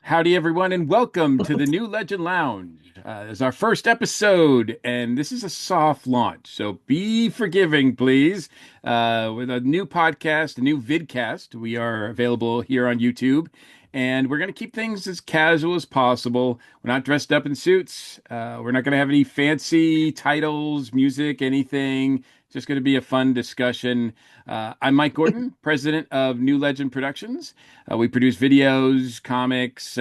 Howdy, everyone, and welcome to the New Legend Lounge. This is our first episode, and this is a soft launch, so be forgiving, please. With a new podcast, a new vidcast, we are available here on YouTube, and we're going to keep things as casual as possible. We're not dressed up in suits. We're not going to have any fancy titles, music, anything. It's just going to be a fun discussion. I'm Mike Gordon, president of New Legend Productions. We produce videos, comics,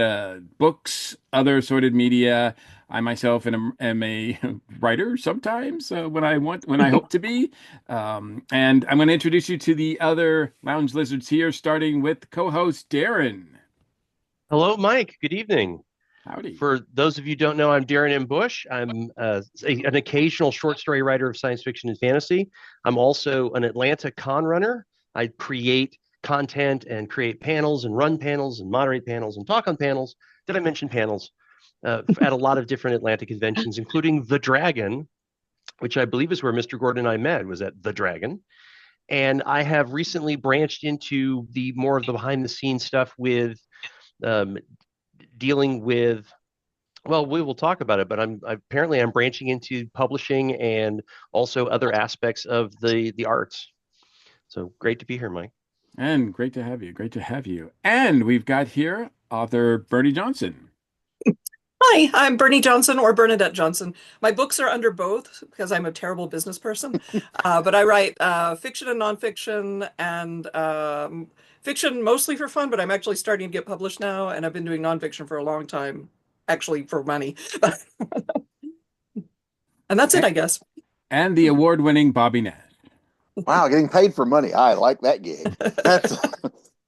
books, other assorted media. I myself am a writer sometimes when I hope to be. And I'm going to introduce you to the other lounge lizards here, starting with co-host Darren. Hello, Mike. Good evening. Howdy. For those of you who don't know, I'm Darren M. Bush. I'm an occasional short story writer of science fiction and fantasy. I'm also an Atlanta con runner. I create content and create panels and run panels and moderate panels and talk on panels. Did I mention panels? At a lot of different Atlanta conventions, including The Dragon, which I believe is where Mr. Gordon and I met, was at The Dragon. And I have recently branched into the more of the behind the scenes stuff with um, dealing with well, we will talk about it, but I'm branching into publishing and also other aspects of the arts. So great to be here, Mike. And great to have you. Great to have you. And we've got here author Bernie Johnson. Hi, I'm Bernie Johnson or Bernadette Johnson. My books are under both because I'm a terrible business person. But I write fiction and nonfiction and fiction mostly for fun, but I'm actually starting to get published now, and I've been doing nonfiction for a long time, actually for money. And that's it, I guess. And the award-winning Bobby Nash. Wow, getting paid for money. I like that gig. That's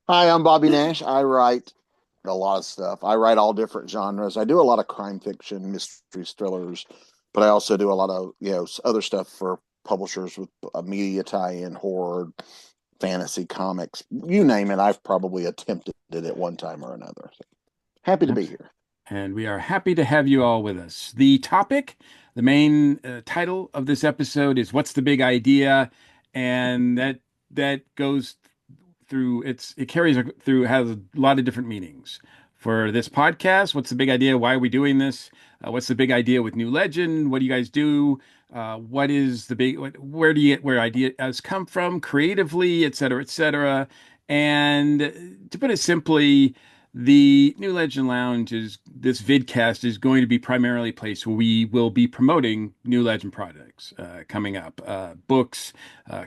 Hi, I'm Bobby Nash. I write a lot of stuff. I write all different genres. I do a lot of crime fiction, mysteries, thrillers, but I also do a lot of, other stuff for publishers with a media tie-in, horror, fantasy, comics, you name it. I've probably attempted it at one time or another. So, happy to be here. And we are happy to have you all with us. The topic, the main title of this episode is "What's the Big Idea?" And that goes through it carries through has a lot of different meanings. For this podcast, what's the big idea? Why are we doing this? What's the big idea with New Legend? What do you guys do? What is the big? Where do you get where ideas come from creatively, et cetera, et cetera? And to put it simply, the New Legend Lounge is this vidcast is going to be primarily a place where we will be promoting New Legend products coming up, books,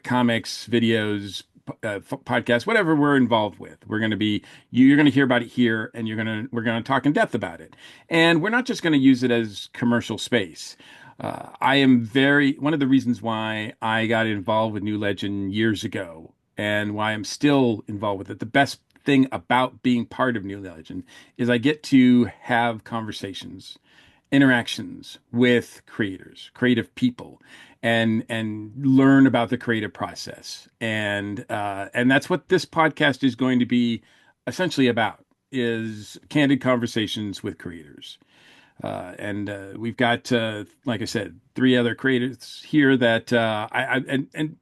comics, videos, podcasts, whatever we're involved with. You're going to hear about it here, and we're going to talk in depth about it. And we're not just going to use it as commercial space. One of the reasons why I got involved with New Legend years ago and why I'm still involved with it. The best thing about being part of New Legend is I get to have conversations, interactions with creators, creative people, and learn about the creative process. And that's what this podcast is going to be essentially about is candid conversations with creators. And we've got, like I said, three other creators here that and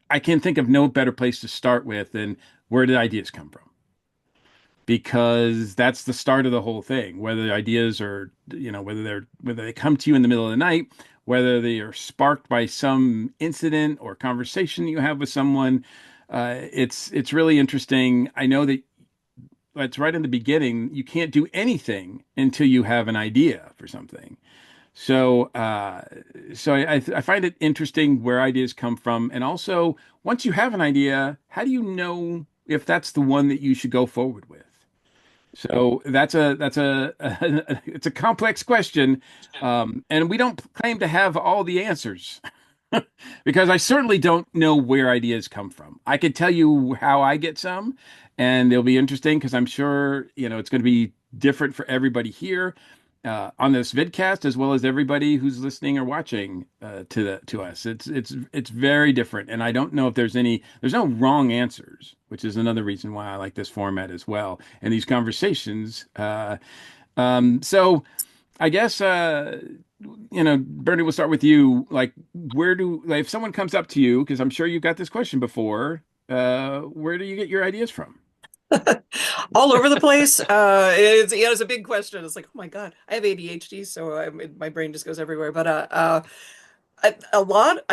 I can think of no better place to start with than where did ideas come from? Because that's the start of the whole thing. Whether the ideas are, whether they come to you in the middle of the night, whether they are sparked by some incident or conversation you have with someone, it's really interesting. I know that it's right in the beginning. You can't do anything until you have an idea for something. So, I find it interesting where ideas come from, and also once you have an idea, how do you know if that's the one that you should go forward with? So it's a complex question, and we don't claim to have all the answers because I certainly don't know where ideas come from. I could tell you how I get some, and it'll be interesting because I'm sure it's going to be different for everybody here on this vidcast as well as everybody who's listening or watching to us. It's very different, and I don't know if there's no wrong answers, which is another reason why I like this format as well and these conversations. So I guess Bernie, we'll start with you. Like, if someone comes up to you, because I'm sure you've got this question before, where do you get your ideas from? All over the place. It's a big question. It's like, oh my God, I have ADHD, so my brain just goes everywhere. But I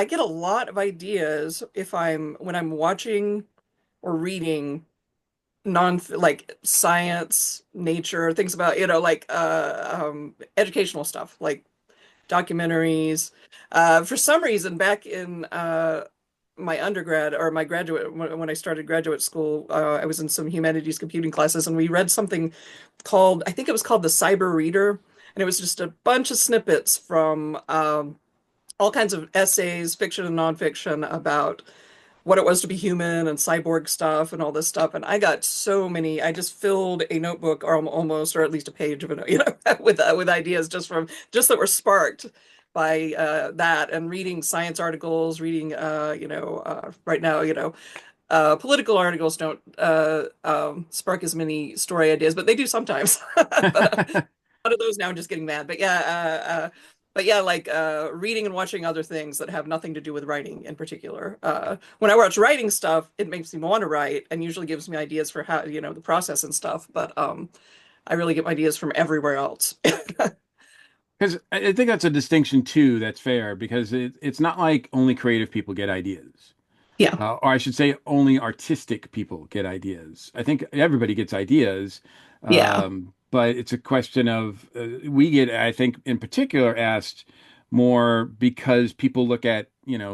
get a lot of ideas if when I'm watching or reading non like science, nature, things about, like educational stuff, like documentaries. For some reason, back in my undergrad or my graduate, when I started graduate school, I was in some humanities computing classes, and we read something called, I think it was called the Cyber Reader, and it was just a bunch of snippets from all kinds of essays, fiction and nonfiction, about what it was to be human and cyborg stuff and all this stuff. And I got so many. I just filled a notebook, or almost, or at least a page of it, with ideas just that were sparked by that, and reading science articles, reading right now, political articles don't spark as many story ideas, but they do sometimes. But a lot of those now I'm just getting mad. But yeah, like reading and watching other things that have nothing to do with writing in particular. When I watch writing stuff, it makes me want to write and usually gives me ideas for how, the process and stuff. But I really get my ideas from everywhere else. Because I think that's a distinction too that's fair because it's not like only creative people get ideas. Yeah, Or I should say, only artistic people get ideas. I think everybody gets ideas, yeah, but it's a question of we get, I think, in particular, asked more because people look at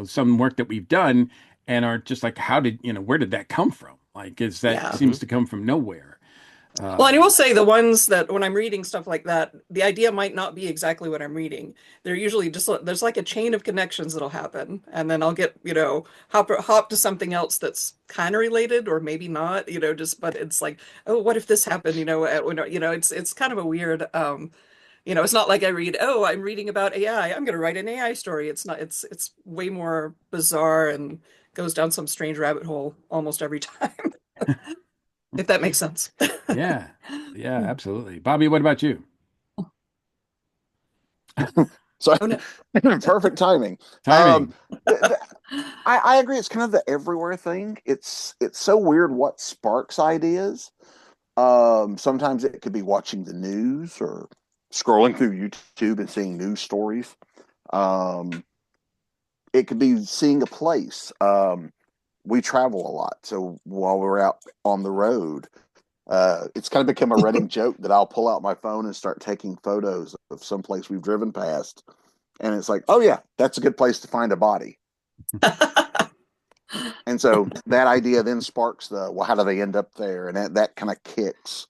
some work that we've done and are just like, how did where did that come from? Like, is that yeah. seems to come from nowhere? Well, and I Um, will say the ones that when I'm reading stuff like that, the idea might not be exactly what I'm reading. They're usually just there's like a chain of connections that'll happen, and then I'll get hop to something else that's kind of related or maybe not, just but it's like, oh, what if this happened? It's kind of a weird. It's not like I read, oh, I'm reading about AI. I'm going to write an AI story. It's not. It's way more bizarre and goes down some strange rabbit hole almost every time, if that makes sense. yeah, yeah, absolutely. Bobby, what about you? So Oh no. perfect timing. Um, Timing. th th I agree. It's kind of the everywhere thing. It's so weird what sparks ideas. Sometimes it could be watching the news or scrolling through YouTube and seeing news stories. Um, it could be seeing a place. We travel a lot, so while we're out on the road, it's kind of become a running joke that I'll pull out my phone and start taking photos of some place we've driven past, and it's like, oh yeah, that's a good place to find a body. And so that idea then sparks the, well, how do they end up there? And that kind of kicks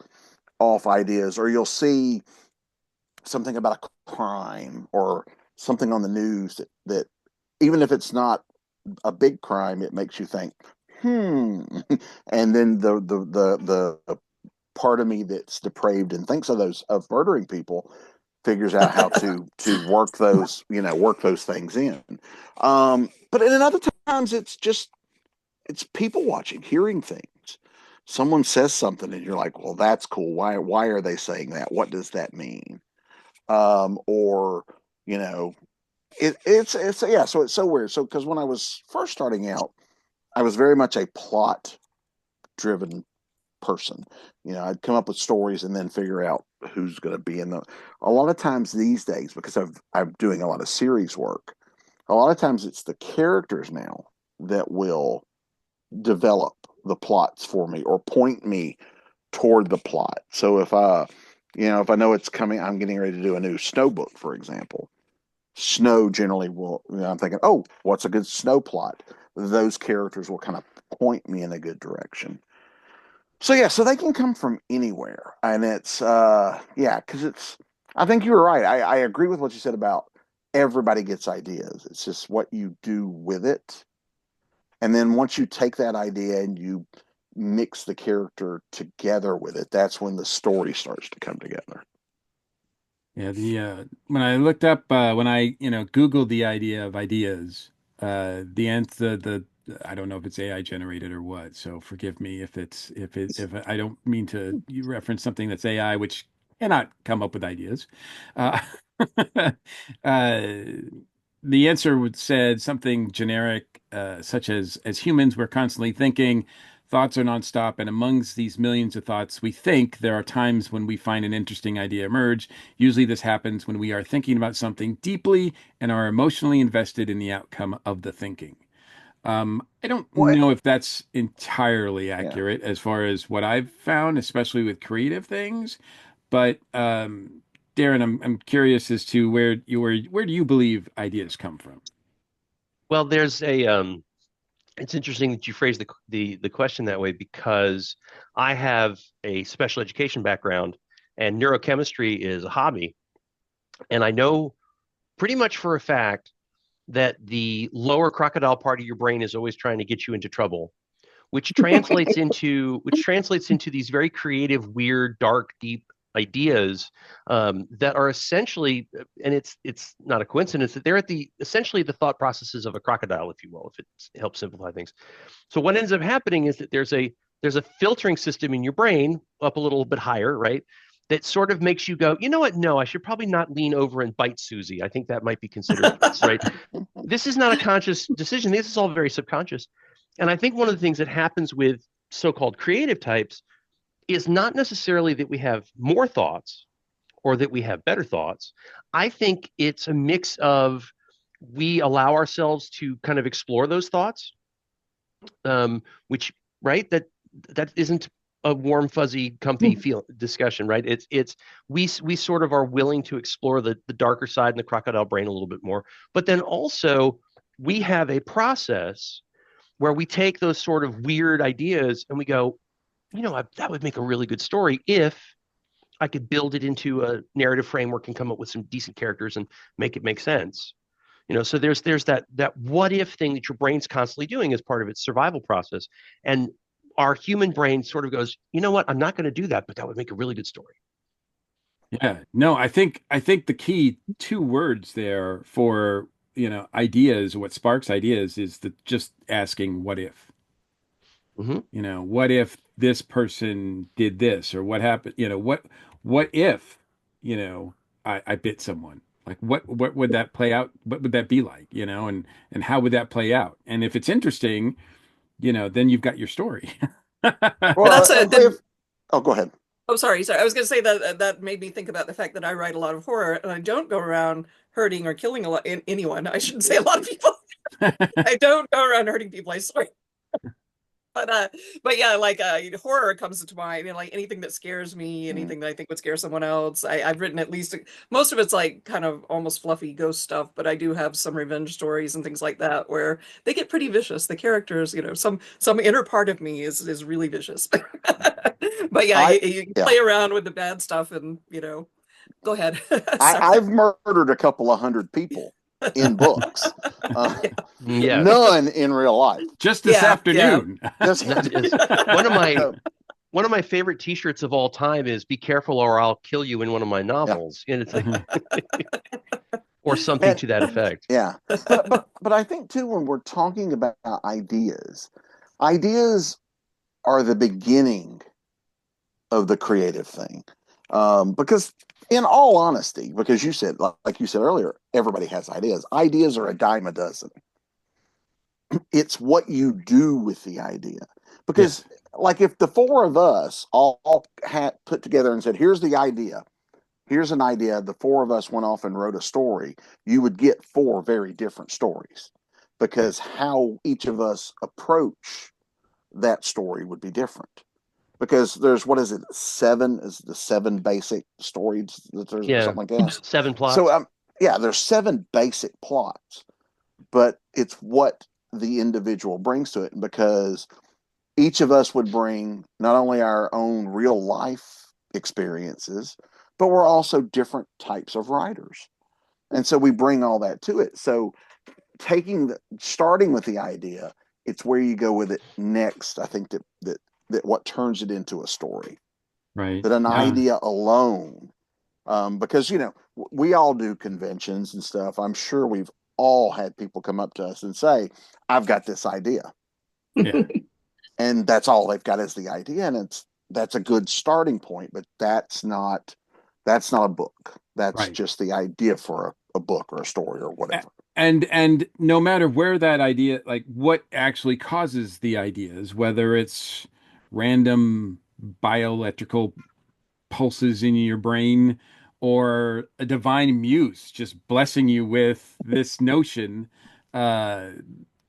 off ideas. Or you'll see something about a crime or something on the news that even if it's not a big crime, it makes you think, hmm. And then the part of me that's depraved and thinks of those of murdering people figures out how to work those things in. But in other times, it's people watching, hearing things. Someone says something, and you're like, "Well, that's cool. Why are they saying that? What does that mean?" Or you know, it's yeah. So it's so weird. So because when I was first starting out, I was very much a plot driven person. I'd come up with stories and then figure out who's going to be in the. A lot of times these days, because I'm doing a lot of series work, a lot of times it's the characters now that will develop the plots for me or point me toward the plot. So if I know it's coming, I'm getting ready to do a new snow book, for example. Snow generally will, I'm thinking, oh, what's a good snow plot? Those characters will kind of point me in a good direction. So yeah, so they can come from anywhere, and it's yeah, because I think you were right. I agree with what you said about everybody gets ideas. It's just what you do with it, and then once you take that idea and you mix the character together with it, that's when the story starts to come together. Yeah, the when I looked up when I Googled the idea of ideas, the answer the I don't know if it's AI generated or what, so forgive me if I don't mean to you reference something that's AI, which cannot come up with ideas. Uh, uh, the answer would said something generic, such as humans, we're constantly thinking, thoughts are nonstop, and amongst these millions of thoughts, we think there are times when we find an interesting idea emerge. Usually, this happens when we are thinking about something deeply and are emotionally invested in the outcome of the thinking. I don't What? know if that's entirely Yeah. accurate as far as what I've found, especially with creative things. But Darren, I'm curious as to where do you believe ideas come from? Well, there's a it's interesting that you phrase the question that way because I have a special education background and neurochemistry is a hobby. And I know pretty much for a fact that the lower crocodile part of your brain is always trying to get you into trouble, which translates into these very creative, weird, dark, deep ideas that are essentially, and it's not a coincidence that they're at the essentially the thought processes of a crocodile, if you will, if it helps simplify things. So what ends up happening is that there's a filtering system in your brain up a little bit higher, right? That sort of makes you go, you know what? No, I should probably not lean over and bite Susie. I think that might be considered threats, right? This is not a conscious decision. This is all very subconscious. And I think one of the things that happens with so-called creative types is not necessarily that we have more thoughts or that we have better thoughts. I think it's a mix of we allow ourselves to kind of explore those thoughts, which right that isn't a warm, fuzzy, comfy feel discussion, right? It's we sort of are willing to explore the darker side and the crocodile brain a little bit more, but then also we have a process where we take those sort of weird ideas and we go, that would make a really good story if I could build it into a narrative framework and come up with some decent characters and make it make sense. So there's that what if thing that your brain's constantly doing as part of its survival process. And our human brain sort of goes, you know what, I'm not going to do that, but that would make a really good story. Yeah, no, I think the key two words there for, ideas, what sparks ideas is the just asking what if. Mm-hmm. What if this person did this or what happened, what if, I bit someone? Like what would that play out? What would that be like, and how would that play out? And if it's interesting, then you've got your story. But Well, that's a that, oh, go ahead. oh, sorry. I was going to say that that made me think about the fact that I write a lot of horror and I don't go around hurting or killing anyone. I shouldn't say a lot of people. I don't go around hurting people. I swear. But but yeah, like horror comes to mind, and like anything that scares me, Mhm. anything that I think would scare someone else. I've written at least most of it's like kind of almost fluffy ghost stuff, but I do have some revenge stories and things like that where they get pretty vicious. The characters, some inner part of me is really vicious. But yeah, I you yeah. play around with the bad stuff, and go ahead. Sorry. I've murdered a couple of hundred people in books. Uh, Yeah, Yeah, none in real life. Just this yeah, yeah. afternoon. Just that is one of my uh, one of my favorite T-shirts of all time is "Be careful, or I'll kill you" in one of my yeah. novels, and it's like or something And to that effect. yeah. But I think too when we're talking about ideas are the beginning of the creative thing. Because in all honesty, because you said, like you said earlier, everybody has ideas. Ideas are a dime a dozen. It's what you do with the idea. Yes. Because, like, if the four of us all had put together and said, here's the idea, here's an idea, the four of us went off and wrote a story, you would get four very different stories because how each of us approach that story would be different. Because there's what is it, seven is the seven basic stories that there's or Yeah, something like that. 7 So plots. yeah, there's seven basic plots, but it's what the individual brings to it because each of us would bring not only our own real life experiences, but we're also different types of writers. And so we bring all that to it. So starting with the idea, it's where you go with it next. I think that what turns it into a story, Right. that an Yeah. idea alone, because we all do conventions and stuff. I'm sure we've all had people come up to us and say, "I've got this idea," Yeah. and that's all they've got is the idea, and that's a good starting point. But that's not a book. That's Right. just the idea for a book or a story or whatever. And no matter where that idea, like what actually causes the ideas, whether it's random bioelectrical pulses in your brain or a divine muse just blessing you with this notion, uh,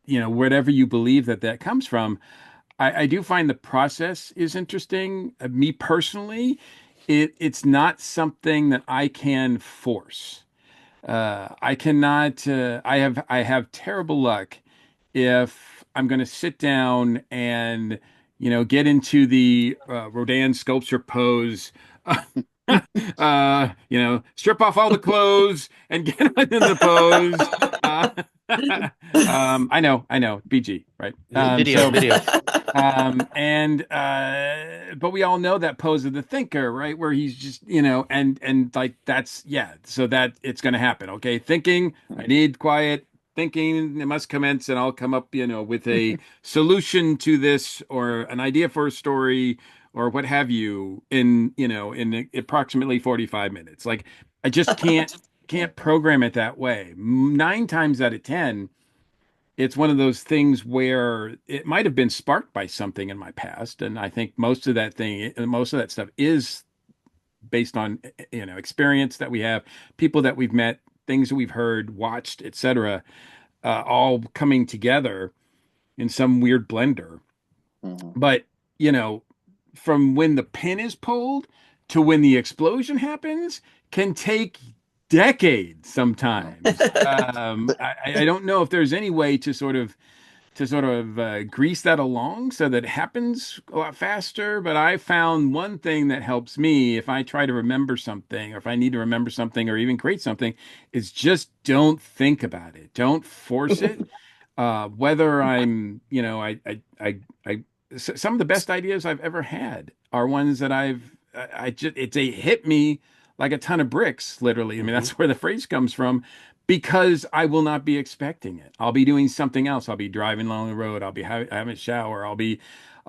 whatever you believe that that comes from, I do find the process is interesting. Me personally, it's not something that I can force. I cannot. I have terrible luck if I'm going to sit down and get into the Rodin sculpture pose. Strip off all the clothes and get in the pose. I know, BG, right? Video, video. But we all know that pose of the thinker, right? Where he's just, and like that's, yeah, so that it's going to happen. Okay. Thinking, I need quiet thinking, it must commence, and I'll come up, with a solution to this or an idea for a story or what have you in approximately 45 minutes. Like I just can't program it that way. 9 times out of 10, it's one of those things where it might have been sparked by something in my past, and I think most of that stuff is based on experience that we have, people that we've met, things that we've heard, watched, etc., all coming together in some weird blender. Mhm. But you know, from when the pin is pulled to when the explosion happens can take decades sometimes. I don't know if there's any way to sort of grease that along so that it happens a lot faster. But I found one thing that helps me if I try to remember something, or if I need to remember something, or even create something, is just don't think about it. Don't force it. Whether I'm, some of the best ideas I've ever had are ones that I just, it's a hit me like a ton of bricks, literally. I mean, Mhm. that's where the phrase comes from because I will not be expecting it. I'll be doing something else. I'll be driving along the road. I'll be having a shower. A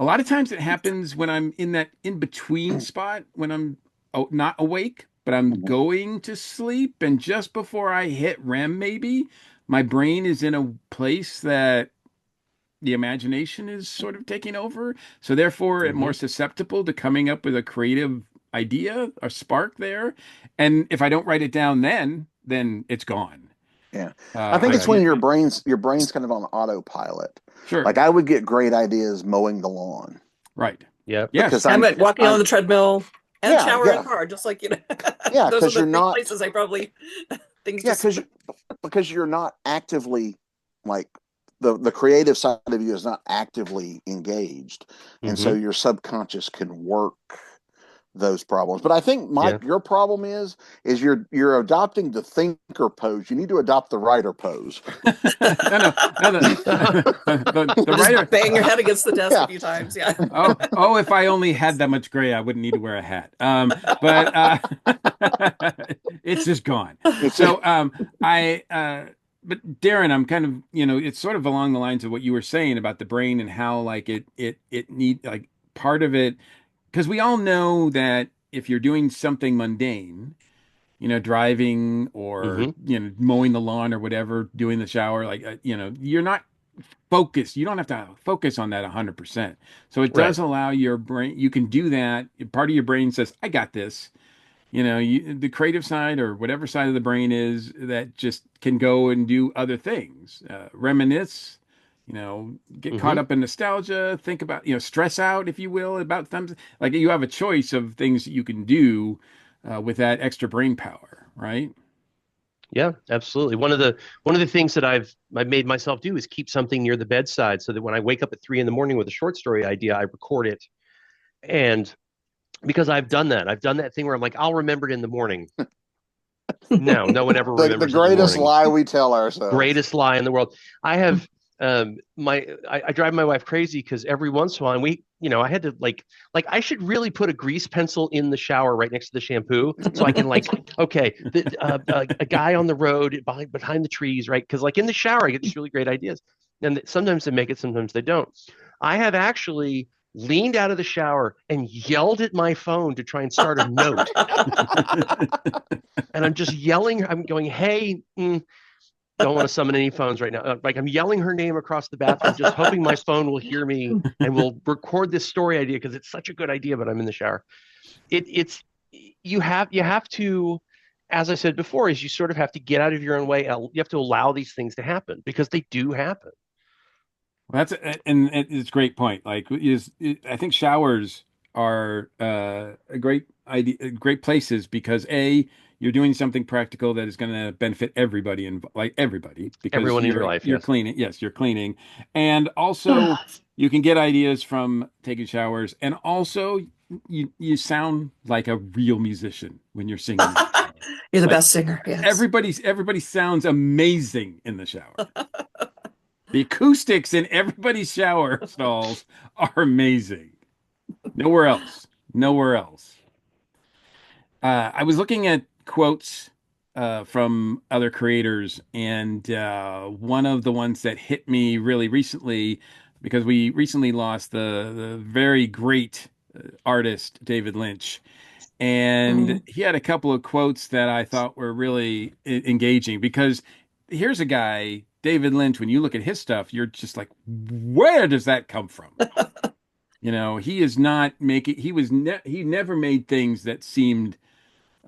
lot of times it happens when I'm in that in between spot when I'm not awake, but I'm Mhm. going to sleep. And just before I hit REM, maybe my brain is in a place that the imagination is sort of taking over. So therefore, it more Mhm. susceptible to coming up with a creative idea or spark there. And if I don't write it down then it's gone. Yeah. I think I it's Right. when can't. your brain's kind of on autopilot. Sure. Like I would get great ideas mowing the lawn Right. Yep. because Yes. I'm at walking on I'm the treadmill and yeah, shower and yeah. car, just like Yeah, those are because the you're three not places I probably things yeah, just because you're not actively like the creative side of you is not actively engaged. And so Mhm. your subconscious can work those problems. But I think Mike, Yeah. your problem is you're adopting the thinker pose. You need to adopt the writer pose. No. The just writer. bang your head against the desk a Yeah. few times. Yeah. Oh, if I only had that much gray, I wouldn't need to wear a hat. But it's just gone. It's So, but Darren, I'm kind of, it's sort of along the lines of what you were saying about the brain and how like it need like part of it, because we all know that if you're doing something mundane, driving or Mhm. mowing the lawn or whatever, doing the shower, like you're not focus. You don't have to focus on that 100%. So it does Right. allow your brain, you can do that. Part of your brain says, I got this. The creative side or whatever side of the brain is that just can go and do other things, reminisce, get caught Mhm. up in nostalgia, think about, stress out, if you will, about things. Like you have a choice of things that you can do with that extra brain power, right? Yeah, absolutely. One of the things that I've made myself do is keep something near the bedside so that when I wake up at 3 in the morning with a short story idea, I record it. And because I've done that thing where I'm like, I'll remember it in the morning. No, no one ever the remembers it in the greatest morning. lie we tell ourselves. Greatest lie in the world. I have I drive my wife crazy because every once in a while, and I had to like I should really put a grease pencil in the shower right next to the shampoo so I can like okay a guy on the road behind the trees, right? Because like in the shower I get these really great ideas, and sometimes they make it, sometimes they don't. I have actually leaned out of the shower and yelled at my phone to try and start a note, and I'm just yelling. I'm going, hey. don't want to summon any phones right now. Like I'm yelling her name across the bathroom, just hoping my phone will hear me and will record this story idea because it's such a good idea, but I'm in the shower. It's you have to, as I said before, is you sort of have to get out of your own way. You have to allow these things to happen because they do happen. Well, and it's a great point. Like, I think showers are a great idea, great places because you're doing something practical that is going to benefit everybody and like everybody because Everyone in your life, you're yes. cleaning. Yes, you're cleaning, and also you can get ideas from taking showers, and also you sound like a real musician when you're singing in the shower. You're the Like best singer. Yes. everybody sounds amazing in the shower. The acoustics in everybody's shower stalls are amazing. Nowhere else. Nowhere else. I was looking at quotes from other creators, and one of the ones that hit me really recently, because we recently lost the very great artist David Lynch, and Mhm. he had a couple of quotes that I thought were really engaging because here's a guy, David Lynch, when you look at his stuff, you're just like, where does that come from? He is not making, he never made things that seemed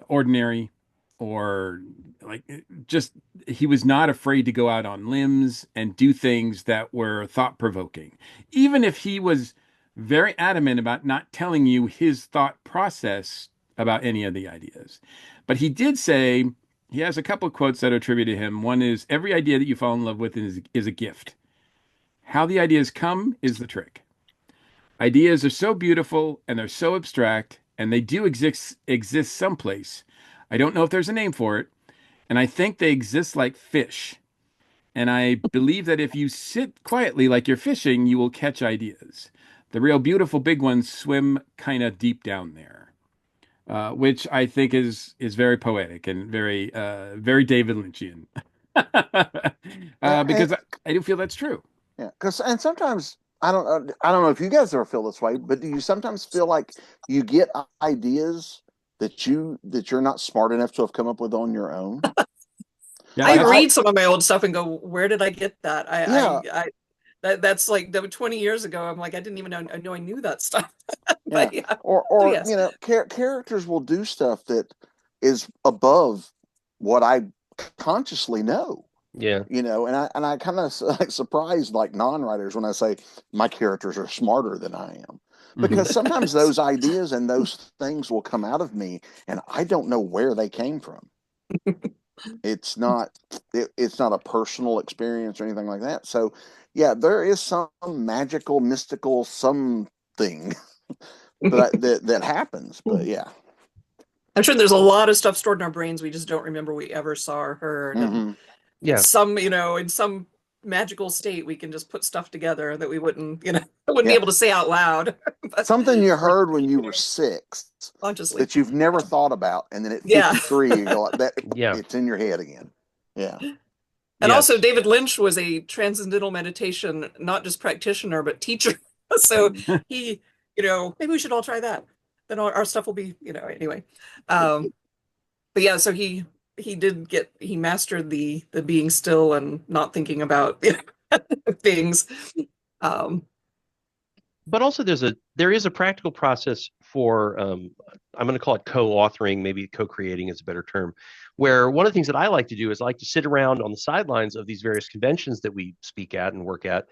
ordinary or like just, he was not afraid to go out on limbs and do things that were thought provoking. Even if he was very adamant about not telling you his thought process about any of the ideas. But he did say, he has a couple of quotes that are attributed to him. One is, every idea that you fall in love with is a gift. How the ideas come is the trick. Ideas are so beautiful and they're so abstract and they do exist someplace. I don't know if there's a name for it, and I think they exist like fish. And I believe that if you sit quietly like you're fishing, you will catch ideas. The real beautiful big ones swim kind of deep down there, which I think is very poetic and very David Lynchian. Yeah, Because I do feel that's true. yeah, because and sometimes I don't know if you guys ever feel this way, but do you sometimes feel like you get ideas that you're not smart enough to have come up with on your own? Yeah, I Like that's read some of my old stuff and go, where did I get that? yeah, That's like that was 20 years ago. I'm like, I didn't even know I knew that stuff. yeah, But yeah. Oh or yes. characters will do stuff that is above what I consciously know. Yeah. And I kind of like surprised like non-writers when I say my characters are smarter than I am, mhm. because sometimes those ideas and those things will come out of me and I don't know where they came from. It's not it's not a personal experience or anything like that. So yeah, there is some magical, mystical something that happens. But yeah. I'm sure there's a lot of stuff stored in our brains we just don't remember we ever saw or heard. And Hmm. Yeah. in some magical state, we can just put stuff together that we wouldn't be Yeah. able to say out loud, but Something you or, heard when you were 6 consciously. that you've never thought about, and then at Yeah. 53 you go like that, Yeah. it's in your head again. Yeah. And also, Yes. David Lynch was a transcendental meditation, not just practitioner, but teacher. So he, maybe we should all try that. Then our stuff will be, anyway. Um, but yeah, so he mastered the being still and not thinking about things. Um, But also there is a practical process for I'm going to call it co-authoring, maybe co-creating is a better term, where one of the things that I like to do is I like to sit around on the sidelines of these various conventions that we speak at and work at.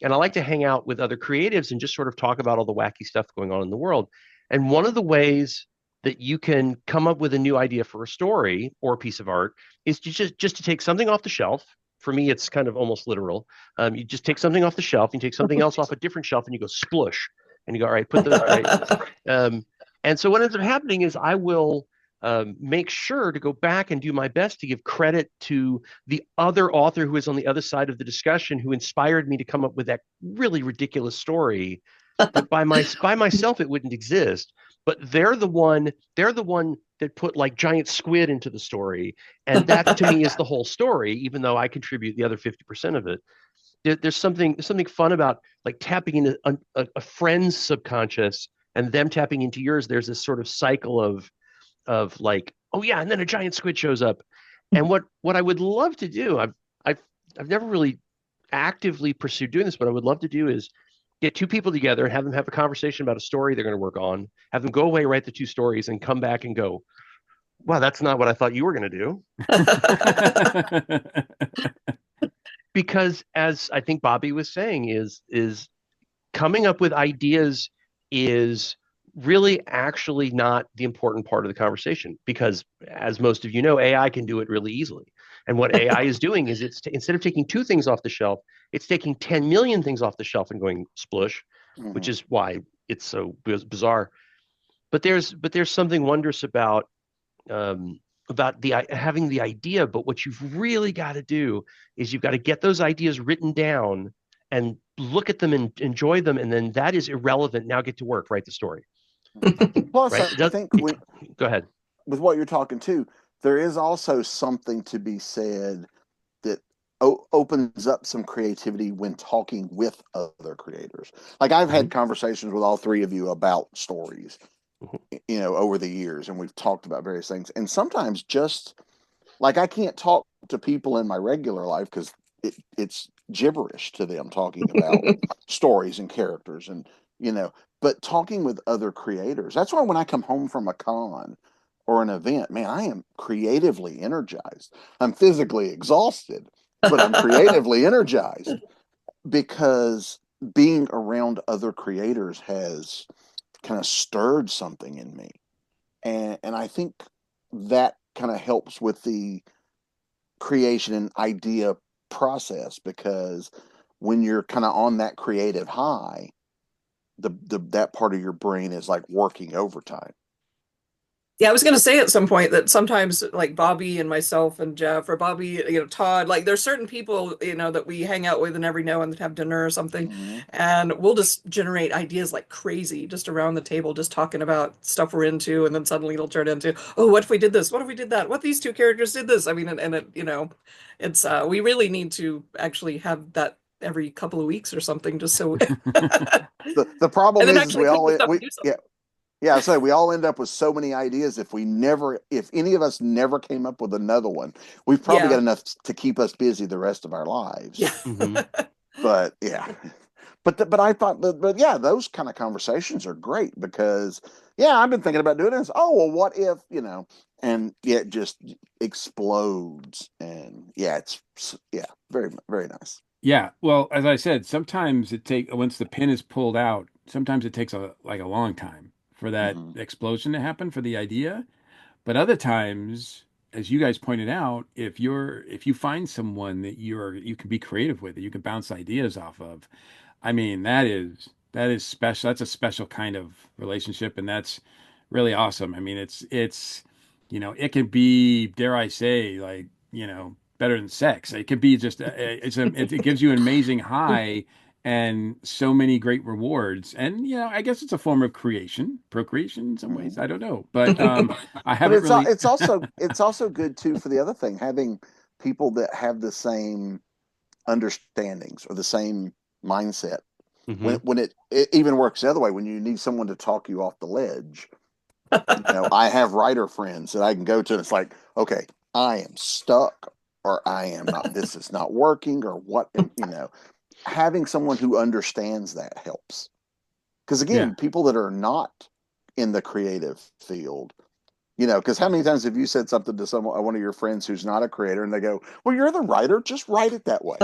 And I like to hang out with other creatives and just sort of talk about all the wacky stuff going on in the world. And one of the ways that you can come up with a new idea for a story or a piece of art is to just to take something off the shelf. For me, it's kind of almost literal. You just take something off the shelf, you take something else off a different shelf, and you go splush, and you go, all right, put the right. Um, and so what ends up happening is I will make sure to go back and do my best to give credit to the other author who is on the other side of the discussion, who inspired me to come up with that really ridiculous story that by myself it wouldn't exist. But they're the one that put like giant squid into the story, and that to me is the whole story, even though I contribute the other 50% of it. There's something fun about like tapping into a friend's subconscious and them tapping into yours. There's this sort of cycle of like, oh yeah, and then a giant squid shows up. And what I would love to do, never really actively pursued doing this. What I would love to do is get two people together and have them have a conversation about a story they're going to work on, have them go away, write the two stories, and come back and go, wow, that's not what I thought you were going to do. Because as I think Bobby was saying, is coming up with ideas is really actually not the important part of the conversation, because as most of you know, AI can do it really easily. And what AI is doing is instead of taking two things off the shelf, it's taking 10 million things off the shelf and going splush, which is why it's so bizarre. But there's something wondrous about the having the idea. But what you've really got to do is you've got to get those ideas written down and look at them and enjoy them, and then that is irrelevant. Now get to work, write the story. Plus, Right? I think Go ahead. with what you're talking to, there is also something to be said that opens up some creativity when talking with other creators. Like I've had conversations with all three of you about stories, over the years, and we've talked about various things. And sometimes just like I can't talk to people in my regular life because it's gibberish to them talking about stories and characters and but talking with other creators, that's why when I come home from a con or an event, man, I am creatively energized. I'm physically exhausted, but I'm creatively energized because being around other creators has kind of stirred something in me. And I think that kind of helps with the creation and idea process, because when you're kind of on that creative high, that part of your brain is like working overtime. Yeah, I was going to say at some point that sometimes like Bobby and myself and Jeff, or Bobby, Todd, like there's certain people, that we hang out with and every now and then have dinner or something. And we'll just generate ideas like crazy just around the table, just talking about stuff we're into. And then suddenly it'll turn into, oh, what if we did this? What if we did that? What these two characters did this? I mean, and it, it's, we really need to actually have that every couple of weeks or something, just so. The problem And then is actually pick this up we and do something. yeah, I say we all end up with so many ideas. If any of us never came up with another one, we've probably got Yeah. enough to keep us busy the rest of our lives. Yeah. But yeah, but I thought, but yeah, those kind of conversations are great because yeah, I've been thinking about doing this. Oh well, what if and yeah, it just explodes, and yeah, it's very very nice. Yeah, well, as I said, sometimes once the pin is pulled out, sometimes it takes a long time for that Mm-hmm. explosion to happen for the idea. But other times, as you guys pointed out, if you find someone that you can be creative with, that you can bounce ideas off of, I mean, that is special. That's a special kind of relationship, and that's really awesome. I mean, it can be, dare I say, like, better than sex. It could be just it gives you an amazing high and so many great rewards. And I guess it's a form of procreation in some ways. Mm-hmm. I don't know, but I But haven't really. it's also good too for the other thing, having people that have the same understandings or the same mindset. When it even works the other way, when you need someone to talk you off the ledge, I have writer friends that I can go to, and it's like, okay, I am stuck, or I am not. This is not working, or what? Having someone who understands that helps. Because Yeah. again, people that are not in the creative field, because how many times have you said something to one of your friends who's not a creator, and they go, "Well, you're the writer. Just write it that way."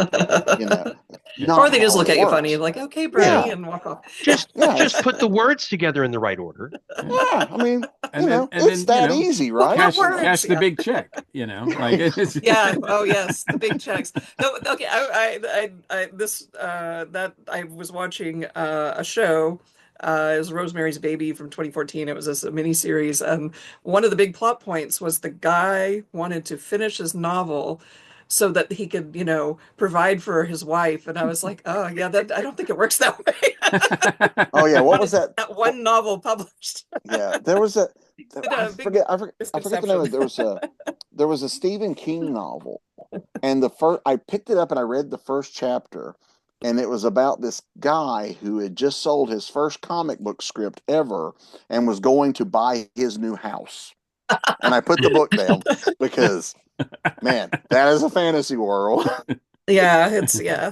You know, Yeah. Or not they just how look it at you funny, works. like, okay, Bernie, Yeah, and walk off. Just put the words together in the right order. Yeah. yeah. I mean, And it's then that easy, What right? were cash words? the Yeah. big check, like it's Yeah. Oh, yes. The big checks. No, okay. That I was watching a show. It was Rosemary's Baby from 2014. It was a miniseries, and one of the big plot points was the guy wanted to finish his novel so that he could, provide for his wife. And I was like, oh yeah, that I don't think it works that way. Oh yeah, what was Wanted that? that one novel published. Yeah, there was a. Did I a big forget. I forget the name of misconception. it. There was a Stephen King novel, and the first I picked it up and I read the first chapter, and it was about this guy who had just sold his first comic book script ever and was going to buy his new house. And I put the book down because, man, that is a fantasy world. Yeah, it's yeah.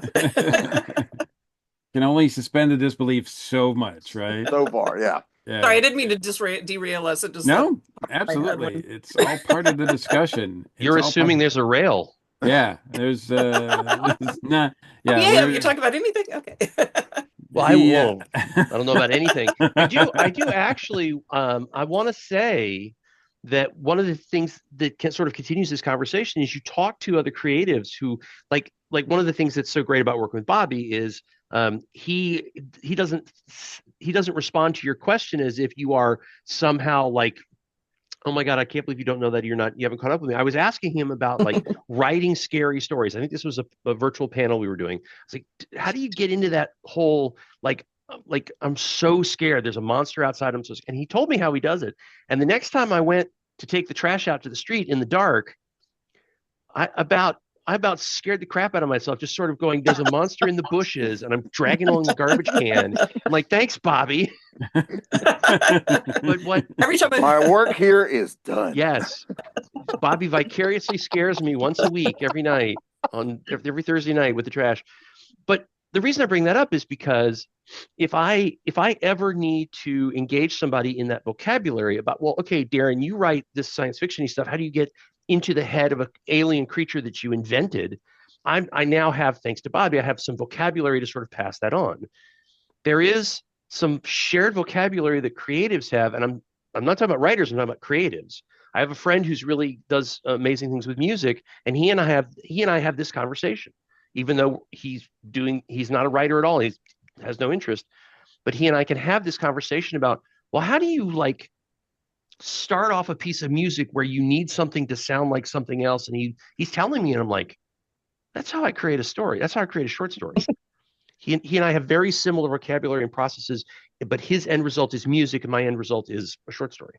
Can only suspend the disbelief so much, right? So far, yeah. Yeah. Sorry, I didn't mean to derail us. It just that No, my head absolutely. when It's all part of the discussion. It's You're all part. assuming there's a rail. Yeah, there's there's not. Yeah, yeah, you we're talk about anything? Okay. Well, I the won't. I don't know about anything. I do actually. I want to say that one of the things that sort of continues this conversation is you talk to other creatives who like one of the things that's so great about working with Bobby is he doesn't respond to your question as if you are somehow like, oh my God, I can't believe you don't know that you haven't caught up with me. I was asking him about like writing scary stories. I think this was a virtual panel we were doing. I was like, how do you get into that whole like I'm so scared. There's a monster outside. I'm so scared. And he told me how he does it. And the next time I went to take the trash out to the street in the dark, I about I about scared the crap out of myself, just sort of going, there's a monster in the bushes, and I'm dragging along the garbage can. I'm like, thanks, Bobby. But what Every time My work here is done. Yes, Bobby vicariously scares me once a week, every night on every Thursday night with the trash. But the reason I bring that up is because if I ever need to engage somebody in that vocabulary about, well, okay, Darren, you write this science fiction stuff. How do you get into the head of an alien creature that you invented? I now have, thanks to Bobby, I have some vocabulary to sort of pass that on. There is some shared vocabulary that creatives have, and I'm not talking about writers, I'm talking about creatives. I have a friend who's really does amazing things with music, and he and I have this conversation, even though he's not a writer at all. He has no interest, but he and I can have this conversation about, well, how do you like start off a piece of music where you need something to sound like something else? And he's telling me, and I'm like, that's how I create a story. That's how I create a short story. He and I have very similar vocabulary and processes, but his end result is music, and my end result is a short story.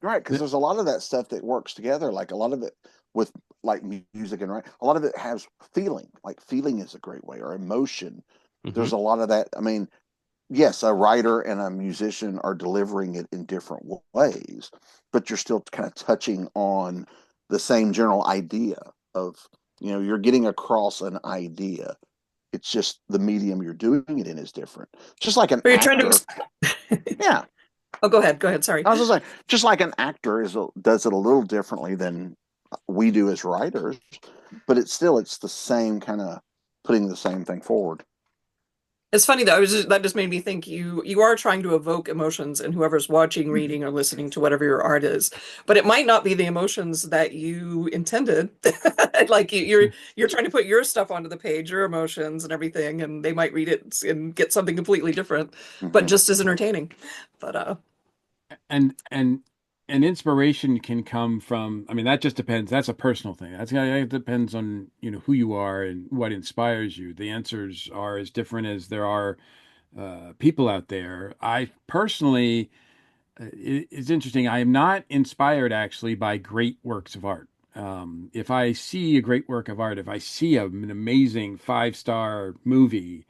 Right, because there's a lot of that stuff that works together. Like a lot of it with like music and right, a lot of it has feeling. Like feeling is a great way, or emotion. Mm-hmm. There's a lot of that. I mean, yes, a writer and a musician are delivering it in different ways, but you're still kind of touching on the same general idea of, you're getting across an idea. It's just the medium you're doing it in is different. Just like an Or you're trying actor. to. Yeah. Oh, go ahead. Go ahead. Sorry. I was just like, just like an actor does it a little differently than we do as writers, but it's the same kind of putting the same thing forward. It's funny though. That just made me think you are trying to evoke emotions in whoever's watching, reading, or listening to whatever your art is, but it might not be the emotions that you intended. Like you're trying to put your stuff onto the page, your emotions and everything, and they might read it and get something completely different, but Mhm. just as entertaining. But and inspiration can come from, I mean, that just depends. That's a personal thing. That depends on, who you are and what inspires you. The answers are as different as there are people out there. I personally, it's interesting. I am not inspired actually by great works of art. If I see a great work of art, if I see an amazing five-star movie,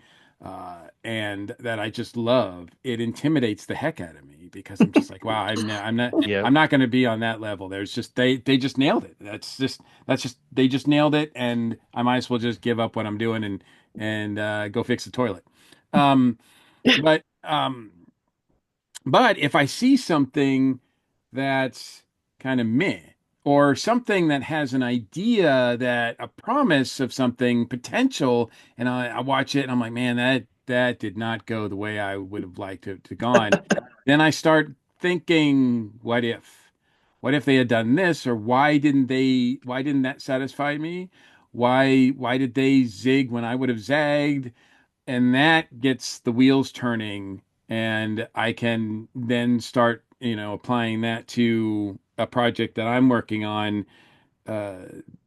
and that I just love, it intimidates the heck out of me because I'm just like, wow, Yeah. I'm not going to be on that level. There's just they just nailed it. That's just they just nailed it, and I might as well just give up what I'm doing and go fix the toilet. Um, but um, but if I see something that's kind of meh, or something that has an idea, that a promise of something potential, and I watch it and I'm like, man, that did not go the way I would have liked it to gone. Then I start thinking, what if? What if they had done this, or why didn't that satisfy me? Why did they zig when I would have zagged? And that gets the wheels turning, and I can then start, applying that to a project that I'm working on, uh,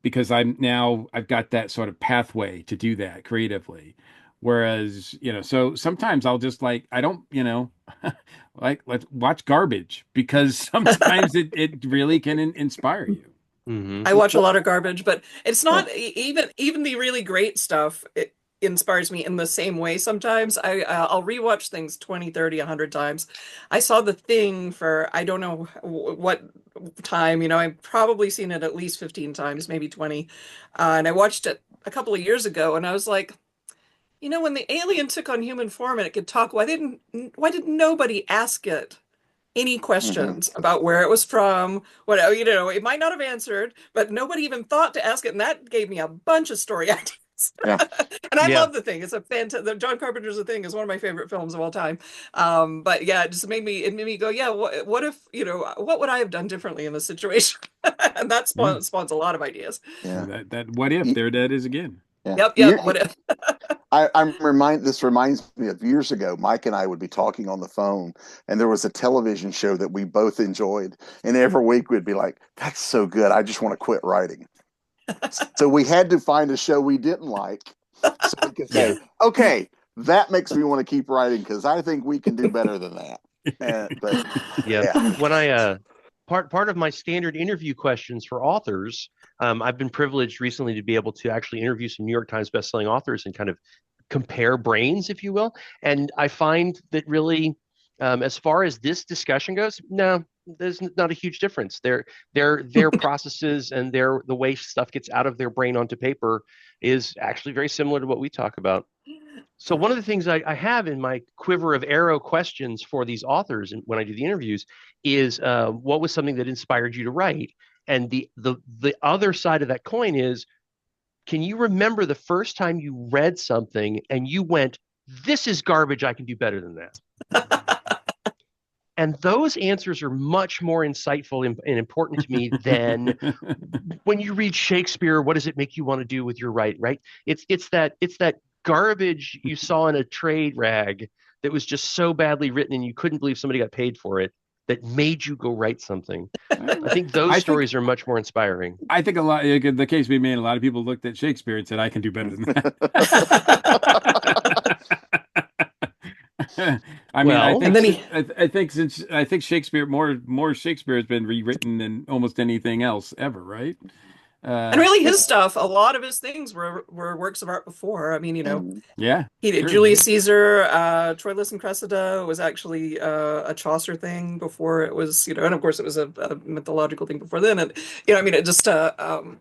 because I've got that sort of pathway to do that creatively. Whereas, so sometimes I'll just like, I don't, like, let's watch garbage, because sometimes it really can inspire you. Mm-hmm. I watch a lot of garbage, but it's Yeah. not even the really great stuff. inspires me in the same way sometimes. I'll rewatch things 20, 30, 100 times. I saw The Thing for I don't know what time, I've probably seen it at least 15 times, maybe 20. And I watched it a couple of years ago and I was like, when the alien took on human form and it could talk, why did nobody ask it any Mhm. questions about where it was from? What, it might not have answered, but nobody even thought to ask it, and that gave me a bunch of story ideas. Yeah. And I Yeah. love The Thing. It's a fantastic. John Carpenter's The Thing is one of my favorite films of all time. But yeah, it made me go, yeah. What if what would I have done differently in this situation? And that Yeah. spawns a lot of ideas. Yeah. That what if Y- there that is again. Yeah. Yep, You, yep. What if? this reminds me of years ago. Mike and I would be talking on the phone, and there was a television show that we both enjoyed, and every week we'd be like, "That's so good, I just want to quit writing." So we had to find a show we didn't like, so we could Yeah. say, "Okay, that makes me want to keep writing because I think we can do better than that." But Yeah. yeah, When I part of my standard interview questions for authors, I've been privileged recently to be able to actually interview some New York Times bestselling authors and kind of compare brains, if you will. And I find that really, as far as this discussion goes, no, there's not a huge difference. Their processes and the way stuff gets out of their brain onto paper is actually very similar to what we talk about. So one of the things I have in my quiver of arrow questions for these authors, and when I do the interviews, is what was something that inspired you to write? And the other side of that coin is, can you remember the first time you read something and you went, "This is garbage. I can do better than that." And those answers are much more insightful and important to me than when you read Shakespeare. What does it make you want to do with your writing? Right? It's that garbage you saw in a trade rag that was just so badly written and you couldn't believe somebody got paid for it that made you go write something. I think those I think stories are much more inspiring. I think the case we made, a lot of people looked at Shakespeare and said, I can do better than that. I mean, I Well, And think then si- he I think since I think Shakespeare more Shakespeare has been rewritten than almost anything else ever, right? And Uh, really, his stuff, a lot of his things were works of art before. I mean, Mhm. yeah, he did true. Julius Caesar, Troilus and Cressida was actually a Chaucer thing before it was, and of course it was a mythological thing before then. And I mean, it just, so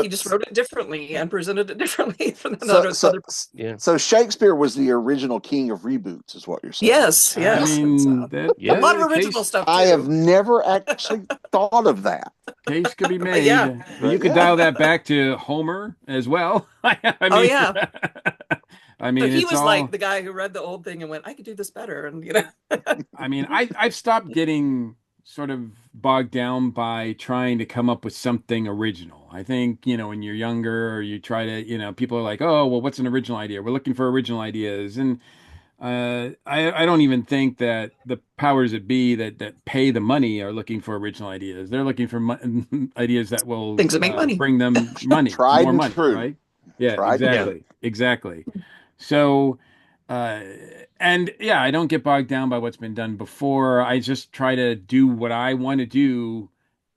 he just wrote it differently and presented it differently than so so other. yeah, so Shakespeare was the original king of reboots, is what you're saying. Yes, I yes, and mean so that a yeah. lot of original stuff I have too. never actually thought of that, case could be But yeah, made. You but could yeah. dial that back to Homer as well. I oh mean, yeah. I So mean, he it's was like all. the guy who read the old thing and went, I could do this better, and I mean, I've stopped getting sort of bogged down by trying to come up with something original. I think, when you're younger or you try to, people are like, oh, well, what's an original idea? We're looking for original ideas. And I don't even think that the powers that be that pay the money are looking for original ideas. They're looking for ideas that will things that make money. bring them money, Tried more and money, true. right? Yeah, Tried and Yeah. true. exactly. So, uh, and yeah, I don't get bogged down by what's been done before. I just try to do what I want to do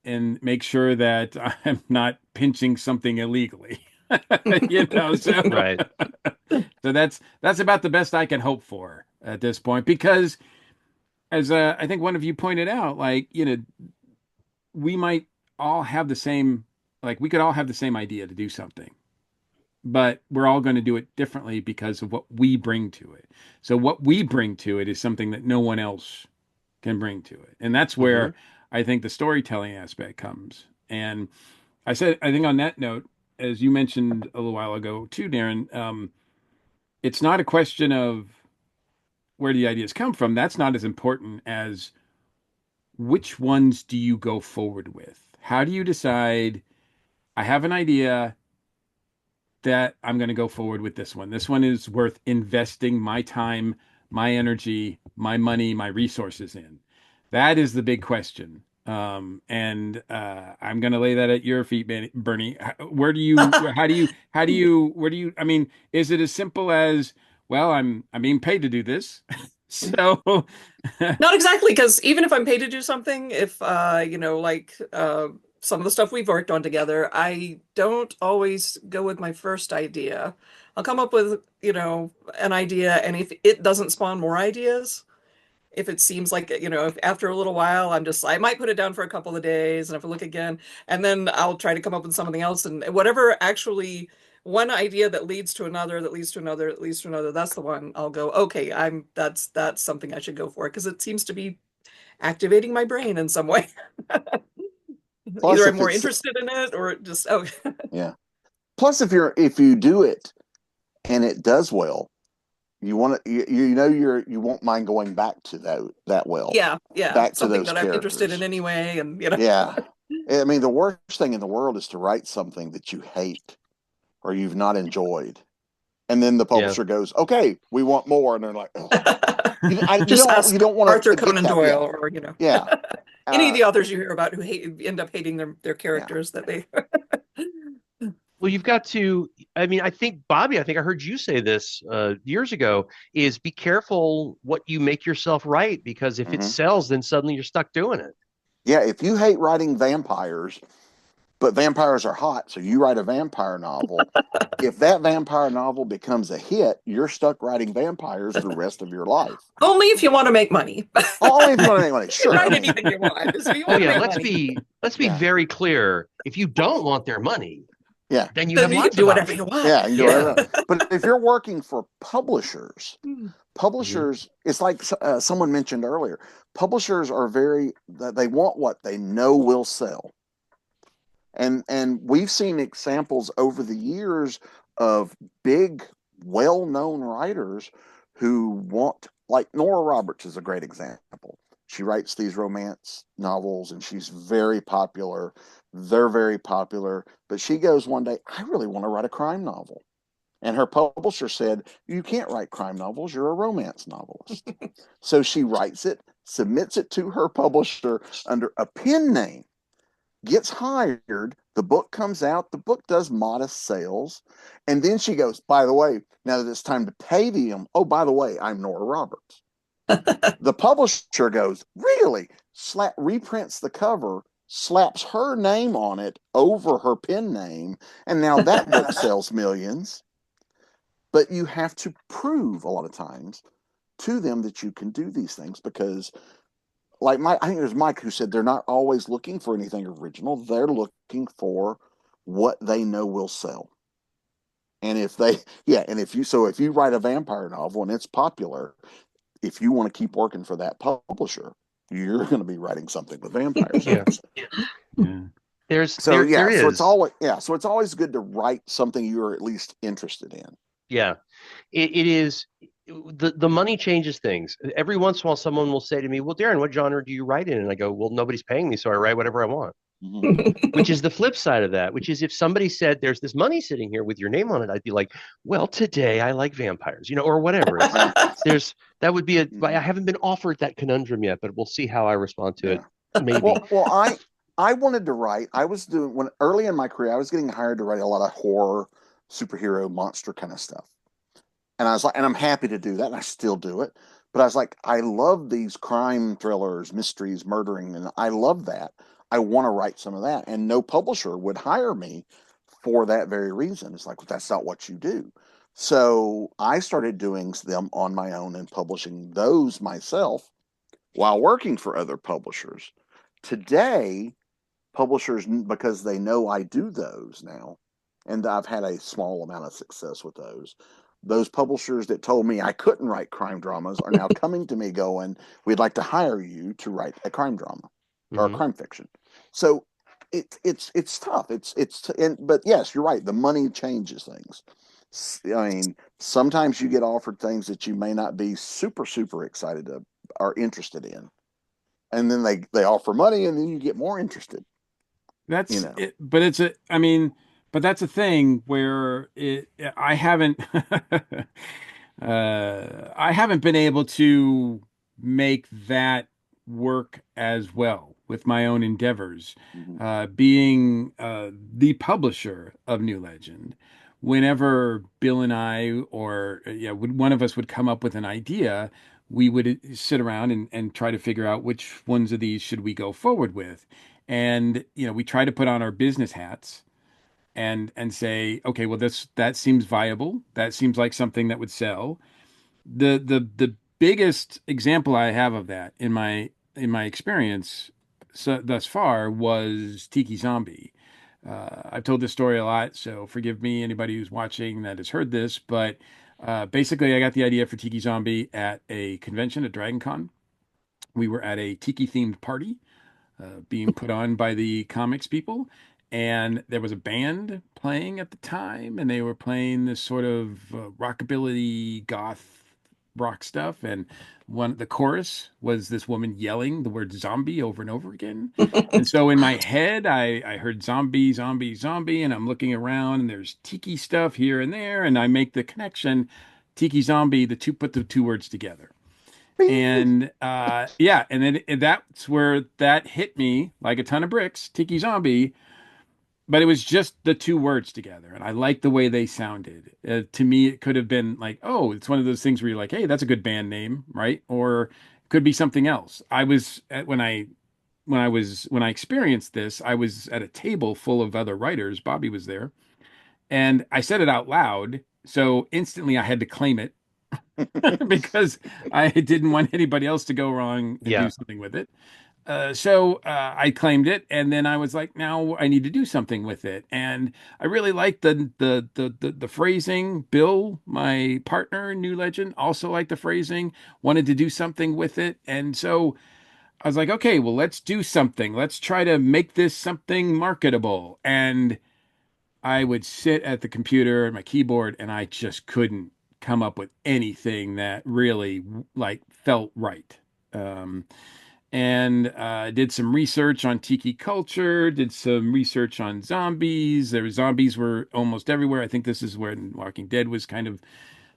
and make sure that I'm not pinching something illegally. So Right. so that's about the best I can hope for at this point because as I think one of you pointed out, like, we might all have the same, like we could all have the same idea to do something, but we're all going to do it differently because of what we bring to it. So what we bring to it is something that no one else can bring to it. And that's Hmm. where I think the storytelling aspect comes. And I think on that note, as you mentioned a little while ago too, Darren, it's not a question of where the ideas come from. That's not as important as which ones do you go forward with? How do you decide, I have an idea that I'm going to go forward with this one. This one is worth investing my time, my energy, my money, my resources in. That is the big question. And I'm going to lay that at your feet, Bernie. Where do you, I mean, is it as simple as, well, I'm being paid to do this. So, Not exactly, because even if I'm paid to do something, if like some of the stuff we've worked on together, I don't always go with my first idea. I'll come up with, an idea, and if it doesn't spawn more ideas, if it seems like, if after a little while I might put it down for a couple of days, and if I look again, and then I'll try to come up with something else, and whatever actually one idea that leads to another, that leads to another, that leads to another, that's the one I'll go, okay, that's something I should go for, because it seems to be activating my brain in some way. Plus, Either I'm if more it's interested in it or just, oh. yeah. Plus, if you do it and it does well, you want to you won't mind going back to that well, Yeah, yeah, back to something those that I'm interested in characters. anyway, and Yeah. I mean, the worst thing in the world is to write something that you hate or you've not enjoyed. And then the Yeah. publisher goes, "Okay, we want more." And they're like, "Oh, just ask you don't want Arthur to get Conan that." Doyle, Yeah. or Yeah. any of Uh, the authors you hear about who end up hating their yeah. characters that they. Well, you've got to, I mean, I think, Bobby, I think I heard you say this years ago, is be careful what you make yourself write, because if it Mhm. sells, then suddenly you're stuck doing it. Yeah, if you hate writing vampires, but vampires are hot, so you write a vampire novel. If that vampire novel becomes a hit, you're stuck writing vampires the rest of your life. Only if you want to make money. Only if you want to make money. You can Sure. I write mean, anything you want. Just if you Oh want to yeah, make let's money, be yeah. very clear. If you don't want their money, Yeah. then you then have you can lots do of whatever you options. want. Yeah, you do Yeah. whatever. But if you're working for publishers, it's like someone mentioned earlier, publishers are they want what they know will sell. And we've seen examples over the years of big, well-known writers who want, like Nora Roberts is a great example. She writes these romance novels and she's very popular. They're very popular. But she goes one day, I really want to write a crime novel. And her publisher said, you can't write crime novels. You're a romance novelist. So she writes it, submits it to her publisher under a pen name, gets hired, the book comes out, the book does modest sales, and then she goes, by the way, now that it's time to pay them, oh, by the way, I'm Nora Roberts. The publisher goes, really? Reprints the cover, slaps her name on it over her pen name, and now that book sells millions. But you have to prove a lot of times to them that you can do these things, because like I think it was Mike who said they're not always looking for anything original. They're looking for what they know will sell. And if you write a vampire novel and it's popular, if you want to keep working for that publisher, you're going to be writing something with vampires. Yeah. Yeah. There is. So it's always good to write something you're at least interested in. Yeah. It is. The money changes things. Every once in a while, someone will say to me, well, Darren, what genre do you write in? And I go, well, nobody's paying me, so I write whatever I want. Which is the flip side of that, which is if somebody said there's this money sitting here with your name on it, I'd be like, well, today I like vampires, or whatever. That would be I haven't been offered that conundrum yet, but we'll see how I respond to it. Maybe. Well, I wanted to write. I was doing when early in my career, I was getting hired to write a lot of horror, superhero, monster kind of stuff. And I was like, and I'm happy to do that, and I still do it. But I was like, I love these crime thrillers, mysteries, murdering, and I love that. I want to write some of that. And no publisher would hire me for that very reason. It's like, well, that's not what you do. So I started doing them on my own and publishing those myself while working for other publishers. Today, publishers, because they know I do those now, and I've had a small amount of success with those publishers that told me I couldn't write crime dramas are now coming to me going, we'd like to hire you to write a crime drama or a crime fiction. So it's tough. But yes, you're right. The money changes things. I mean, sometimes you get offered things that you may not be super, super excited or interested in. And then they offer money and then you get more interested. That's it, but but that's a thing where I haven't I haven't been able to make that work as well with my own endeavors. Being the publisher of New Legend, whenever Bill and I, or when one of us would come up with an idea, we would sit around and try to figure out which ones of these should we go forward with. And, we try to put on our business hats and say, okay, well, that seems viable. That seems like something that would sell. The biggest example I have of that in my experience thus far was Tiki Zombie. I've told this story a lot, so forgive me, anybody who's watching that has heard this, but basically, I got the idea for Tiki Zombie at a convention at Dragon Con. We were at a tiki themed party being put on by the comics people. And there was a band playing at the time, and they were playing this sort of rockabilly goth rock stuff. And the chorus was this woman yelling the word zombie over and over again. And so in my head, I heard zombie, zombie, zombie, and I'm looking around, and there's tiki stuff here and there, and I make the connection, tiki zombie, put the two words together. And yeah, and then that's where that hit me like a ton of bricks, Tiki Zombie. But it was just the two words together, and I liked the way they sounded. To me, it could have been like, oh, it's one of those things where you're like, hey, that's a good band name, right? Or it could be something else. When I experienced this, I was at a table full of other writers. Bobby was there, and I said it out loud, so instantly I had to claim it because I didn't want anybody else to go wrong and do Yeah. something with it. So I claimed it, and then I was like, now I need to do something with it. And I really liked the phrasing. Bill, my partner in New Legend, also liked the phrasing, wanted to do something with it. And so I was like, okay, well, let's do something. Let's try to make this something marketable. And I would sit at the computer and my keyboard, and I just couldn't come up with anything that really like felt right. Um, and did some research on tiki culture, did some research on zombies. Zombies were almost everywhere. I think this is when Walking Dead was kind of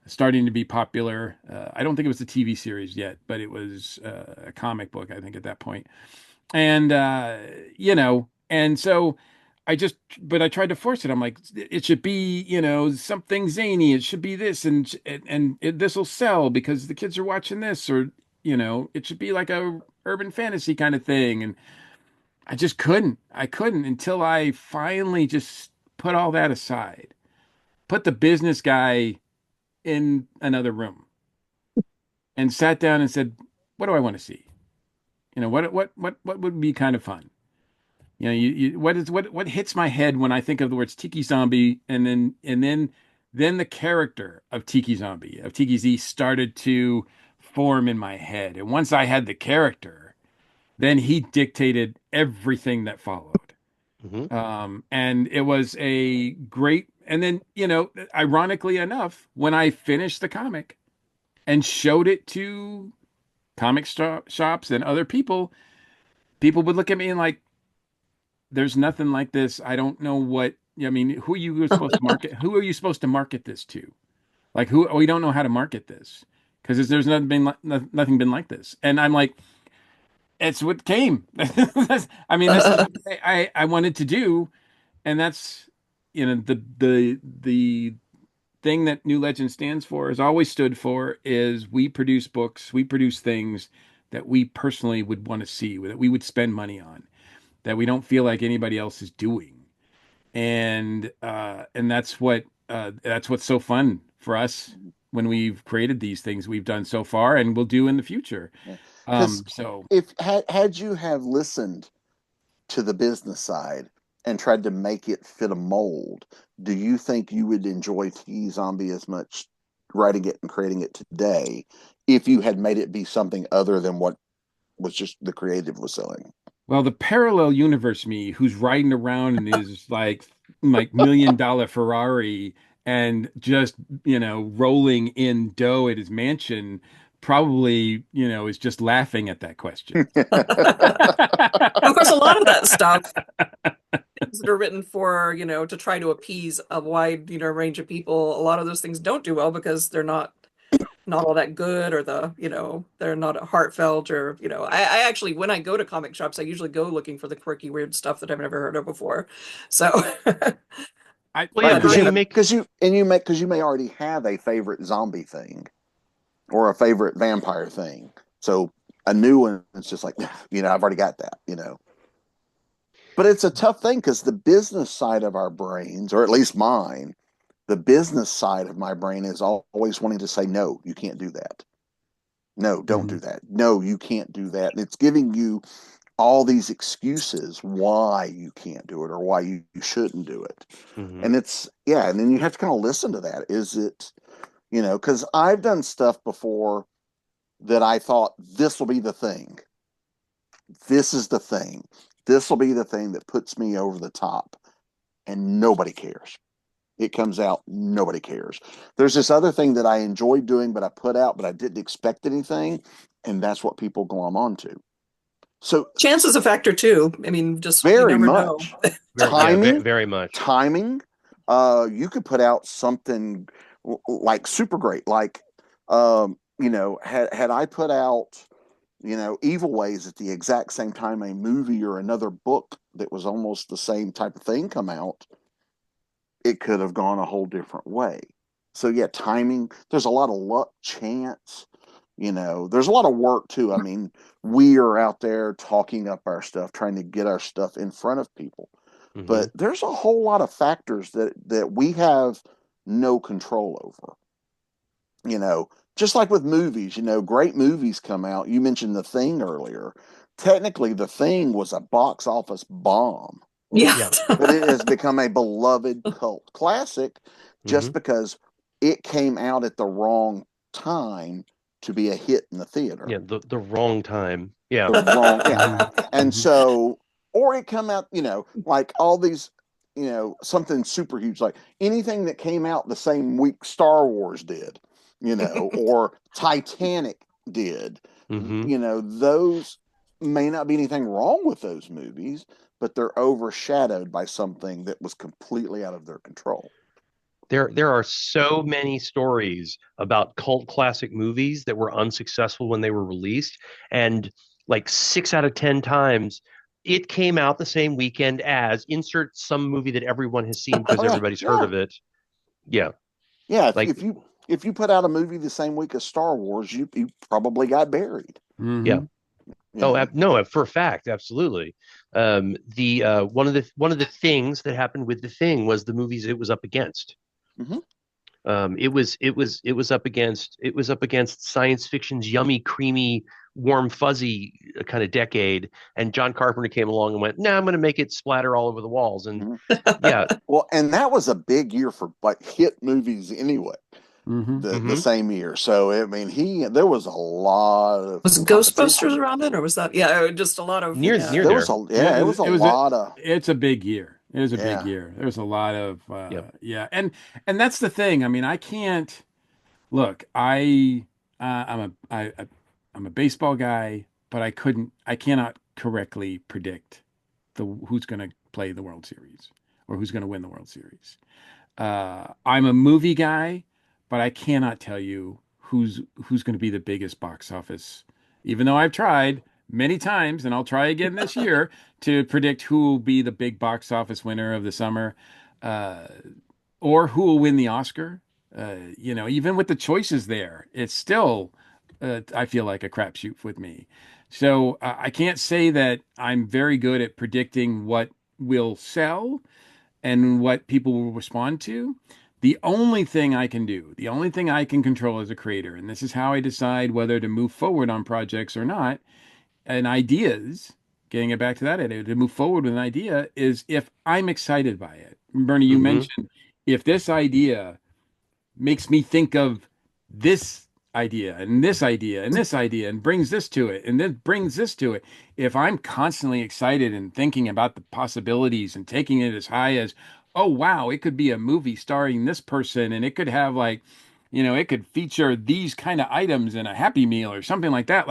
starting to be popular. I don't think it was the TV series yet, but it was a comic book, I think, at that point. And and so but I tried to force it. I'm like, it should be, something zany. It should be this, this will sell because the kids are watching this, or it should be like a urban fantasy kind of thing. And I just couldn't. I couldn't until I finally just put all that aside, put the business guy in another room, and sat down and said, "What do I want to see? What would be kind of fun?" What hits my head when I think of the words Tiki Zombie, and then the character of Tiki Zombie, of Tiki Z, started to form in my head. And once I had the character, then he dictated everything that followed. Hmm. And it was a great, and then, ironically enough, when I finished the comic and showed it to shops and other people, people would look at me and like, there's nothing like this. I don't know what, I mean, who are you supposed to market? Who are you supposed to market this to? Like, we don't know how to market this because there's nothing been like this. And I'm like, it's what came. I mean, this is what I wanted to do. And that's, the thing that New Legend stands for, has always stood for, is we produce books, we produce things that we personally would want to see, that we would spend money on, that we don't feel like anybody else is doing. And that's what's so fun for us when we've created these things we've done so far and will do in the future. Because So if had you have listened to the business side and tried to make it fit a mold, do you think you would enjoy T Zombie as much writing it and creating it today if you had made it be something other than what was just the creative was selling? well, the parallel universe me, who's riding around in his like $1 million Ferrari and just, rolling in dough at his mansion, probably, is just laughing at that question. Of course, a lot of that stuff that are written for, to try to appease a wide, range of people. A lot of those things don't do well because they're not all that good, or they're not heartfelt, or I actually, when I go to comic shops, I usually go looking for the quirky, weird stuff that I've never heard of before. So, Well, yeah, but because you make Because you may already have a favorite zombie thing or a favorite vampire thing. So a new one, it's just like, I've already got that. But it's a tough thing because the business side of our brains, or at least mine, the business side of my brain is always wanting to say, no, you can't do that. No, don't do that. No, you can't do that. And it's giving you all these excuses why you can't do it or why you shouldn't do it. And it's, yeah, and then you have to kind of listen to that. Is it, because I've done stuff before that I thought this will be the thing. This is the thing. This will be the thing that puts me over the top. And nobody cares. It comes out, nobody cares. There's this other thing that I enjoyed doing, but I put out, but I didn't expect anything. And that's what people glom onto. So chance is a factor too. I mean, just very you never much. know. Timing, very much. Timing. You could put out something like super great. Like, had I put out, Evil Ways at the exact same time a movie or another book that was almost the same type of thing come out, it could have gone a whole different way. So yeah, timing. There's a lot of luck, chance. There's a lot of work too. I mean, we are out there talking up our stuff, trying to get our stuff in front of people. But there's a whole lot of factors that we have no control over. Just like with movies, great movies come out. You mentioned The Thing earlier. Technically, The Thing was a box office bomb. Yeah. But it has become a beloved cult classic just because it came out at the wrong time to be a hit in the theater. Yeah, the wrong time. Yeah. The wrong, yeah. And so, or it come out, like all these, something super huge, like anything that came out the same week Star Wars did, or Titanic did, those may not be anything wrong with those movies, but they're overshadowed by something that was completely out of their control. There are so many stories about cult classic movies that were unsuccessful when they were released, and like 6 out of 10 times it came out the same weekend as insert some movie that everyone has seen because everybody's heard of it. Yeah. Like if you put out a movie the same week as Star Wars, you probably got buried. Yeah. No, for a fact, absolutely. The one of the things that happened with The Thing was the movies it was up against. It was up against science fiction's yummy, creamy, warm, fuzzy kind of decade, and John Carpenter came along and went, "No, I'm going to make it splatter all over the walls." And yeah, well, and that was a big year for like hit movies anyway. The same year, so I mean, there was a lot of was Ghostbusters around it, or was that just a lot of near there? there? It was a lot of. It's a big year. It was a big year. There's a lot of and that's the thing. I mean, I can't look. I'm a baseball guy, but I cannot correctly predict who's going to play the World Series or who's going to win the World Series. I'm a movie guy, but I cannot tell you who's going to be the biggest box office, even though I've tried many times, and I'll try again this year to predict who will be the big box office winner of the summer, or who will win the Oscar. Even with the choices there, it's still, I feel like a crapshoot with me. So I can't say that I'm very good at predicting what will sell and what people will respond to. The only thing I can do, the only thing I can control as a creator, and this is how I decide whether to move forward on projects or not, and ideas, getting it back to that idea, to move forward with an idea is if I'm excited by it. Bernie, you mentioned if this idea makes me think of this idea and this idea and this idea and brings this to it and then brings this to it. If I'm constantly excited and thinking about the possibilities and taking it as high as, oh, wow, it could be a movie starring this person and it could have it could feature these kind of items in a Happy Meal or something like that,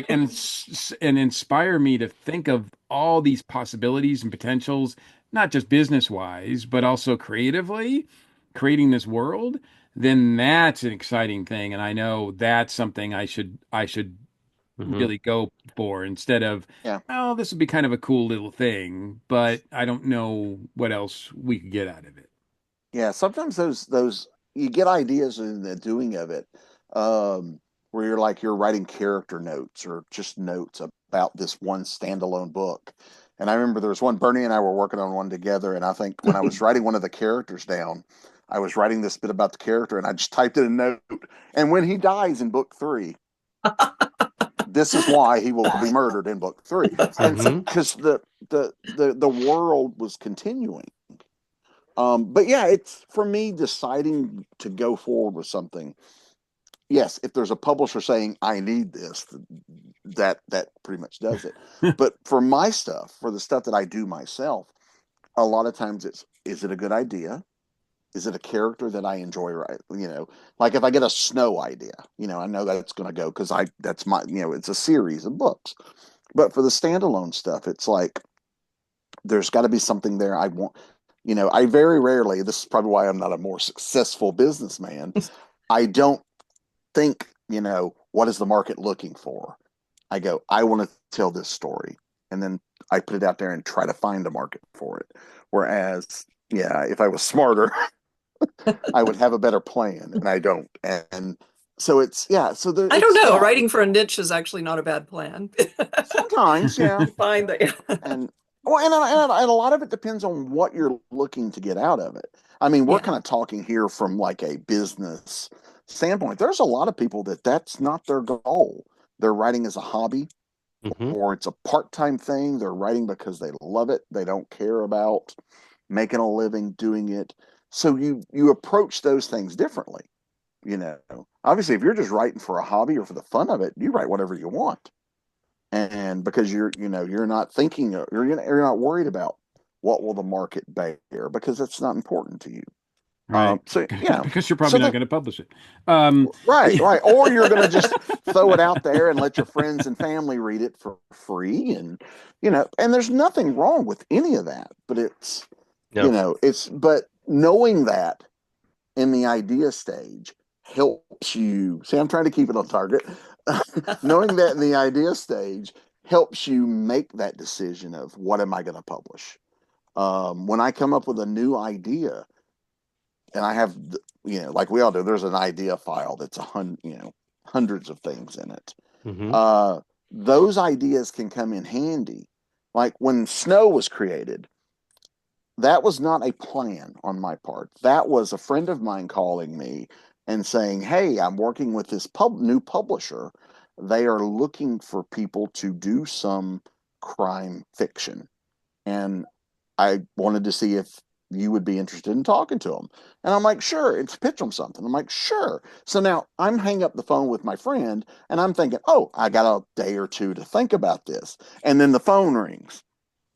and inspire me to think of all these possibilities and potentials, not just business wise, but also creatively creating this world, then that's an exciting thing. And I know that's something I should really go for instead of, oh, this would be kind of a cool little thing, but I don't know what else we could get out of it. Yeah, sometimes those you get ideas in the doing of it, where you're writing character notes or just notes about this one standalone book, And I remember there was one, Bernie and I were working on one together. And I think when I was writing one of the characters down, I was writing this bit about the character and I just typed in a note. And when he dies in book 3, this is why he will be murdered in book 3. And because the world was continuing. But yeah, it's for me deciding to go forward with something. Yes, if there's a publisher saying I need this, that pretty much does it. But for my stuff, for the stuff that I do myself, a lot of times it's, is it a good idea? Is it a character that I enjoy? Right, like if I get a Snow idea, I know that it's going to go because that's my, it's a series of books. But for the standalone stuff, it's like there's got to be something there I want. I very rarely. This is probably why I'm not a more successful businessman. I don't think, what is the market looking for? I go, I want to tell this story. And then I put it out there and try to find a market for it. Whereas, yeah, if I was smarter, I would have a better plan, and I don't. And so it's, yeah. So there, I don't know. yeah, Writing for a niche is actually not a bad plan. sometimes, yeah. Find that. And well, and a lot of it depends on what you're looking to get out of it. I mean, we're kind of talking here from like a business standpoint. There's a lot of people that's not their goal. They're writing as a hobby, or it's a part-time thing. They're writing because they love it. They don't care about making a living doing it. So you approach those things differently. Obviously, if you're just writing for a hobby or for the fun of it, you write whatever you want. And because you're not thinking, you're not worried about what will the market bear, because it's not important to you. Right. So yeah, because you're probably not going to publish it. Right. Or you're going to just throw it out there and let your friends and family read it for free, and and there's nothing wrong with any of that. But it's but knowing that in the idea stage helps you. See, I'm trying to keep it on target. Knowing that in the idea stage helps you make that decision of what am I going to publish. When I come up with a new idea, and I have, like we all do, there's an idea file that's hundreds of things in it. Those ideas can come in handy. Like when Snow was created, that was not a plan on my part. That was a friend of mine calling me and saying, "Hey, I'm working with this new publisher. They are looking for people to do some crime fiction, and I wanted to see if you would be interested in talking to them." And I'm like, "Sure." It's pitch them something. I'm like, "Sure." So now I'm hanging up the phone with my friend, and I'm thinking, "Oh, I got a day or two to think about this." And then the phone rings,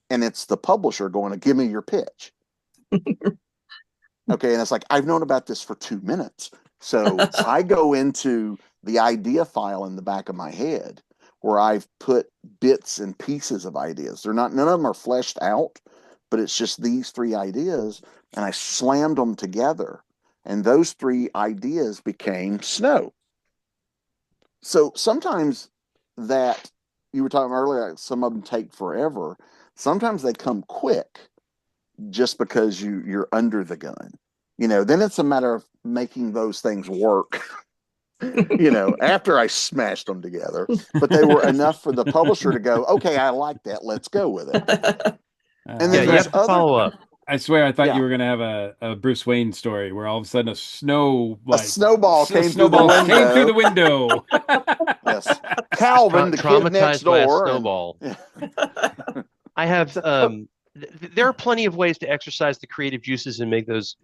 and it's the publisher going to give me your pitch. Okay, and it's like, I've known about this for 2 minutes. So I go into the idea file in the back of my head where I've put bits and pieces of ideas. None of them are fleshed out, but it's just these 3 ideas, and I slammed them together. And those 3 ideas became Snow. So sometimes that you were talking earlier, some of them take forever. Sometimes they come quick just because you're under the gun. Then it's a matter of making those things work. After I smashed them together, but they were enough for the publisher to go, "Okay, I like that. Let's go with it." And then you have to follow up. I swear, I thought you were going to have a Bruce Wayne story where all of a sudden a snowball came through the window. Yes, Calvin, the kid next door. Snowball. I have. There are plenty of ways to exercise the creative juices and make those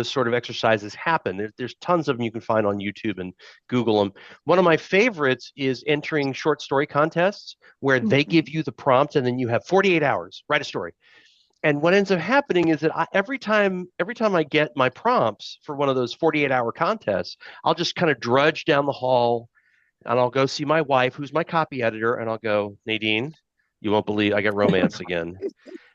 sort of exercises happen. There's tons of them you can find on YouTube and Google them. One of my favorites is entering short story contests where they give you the prompt and then you have 48 hours, write a story. And what ends up happening is that every time I get my prompts for one of those 48-hour contests, I'll just kind of drudge down the hall and I'll go see my wife, who's my copy editor, and I'll go, "Nadine, you won't believe I got romance again."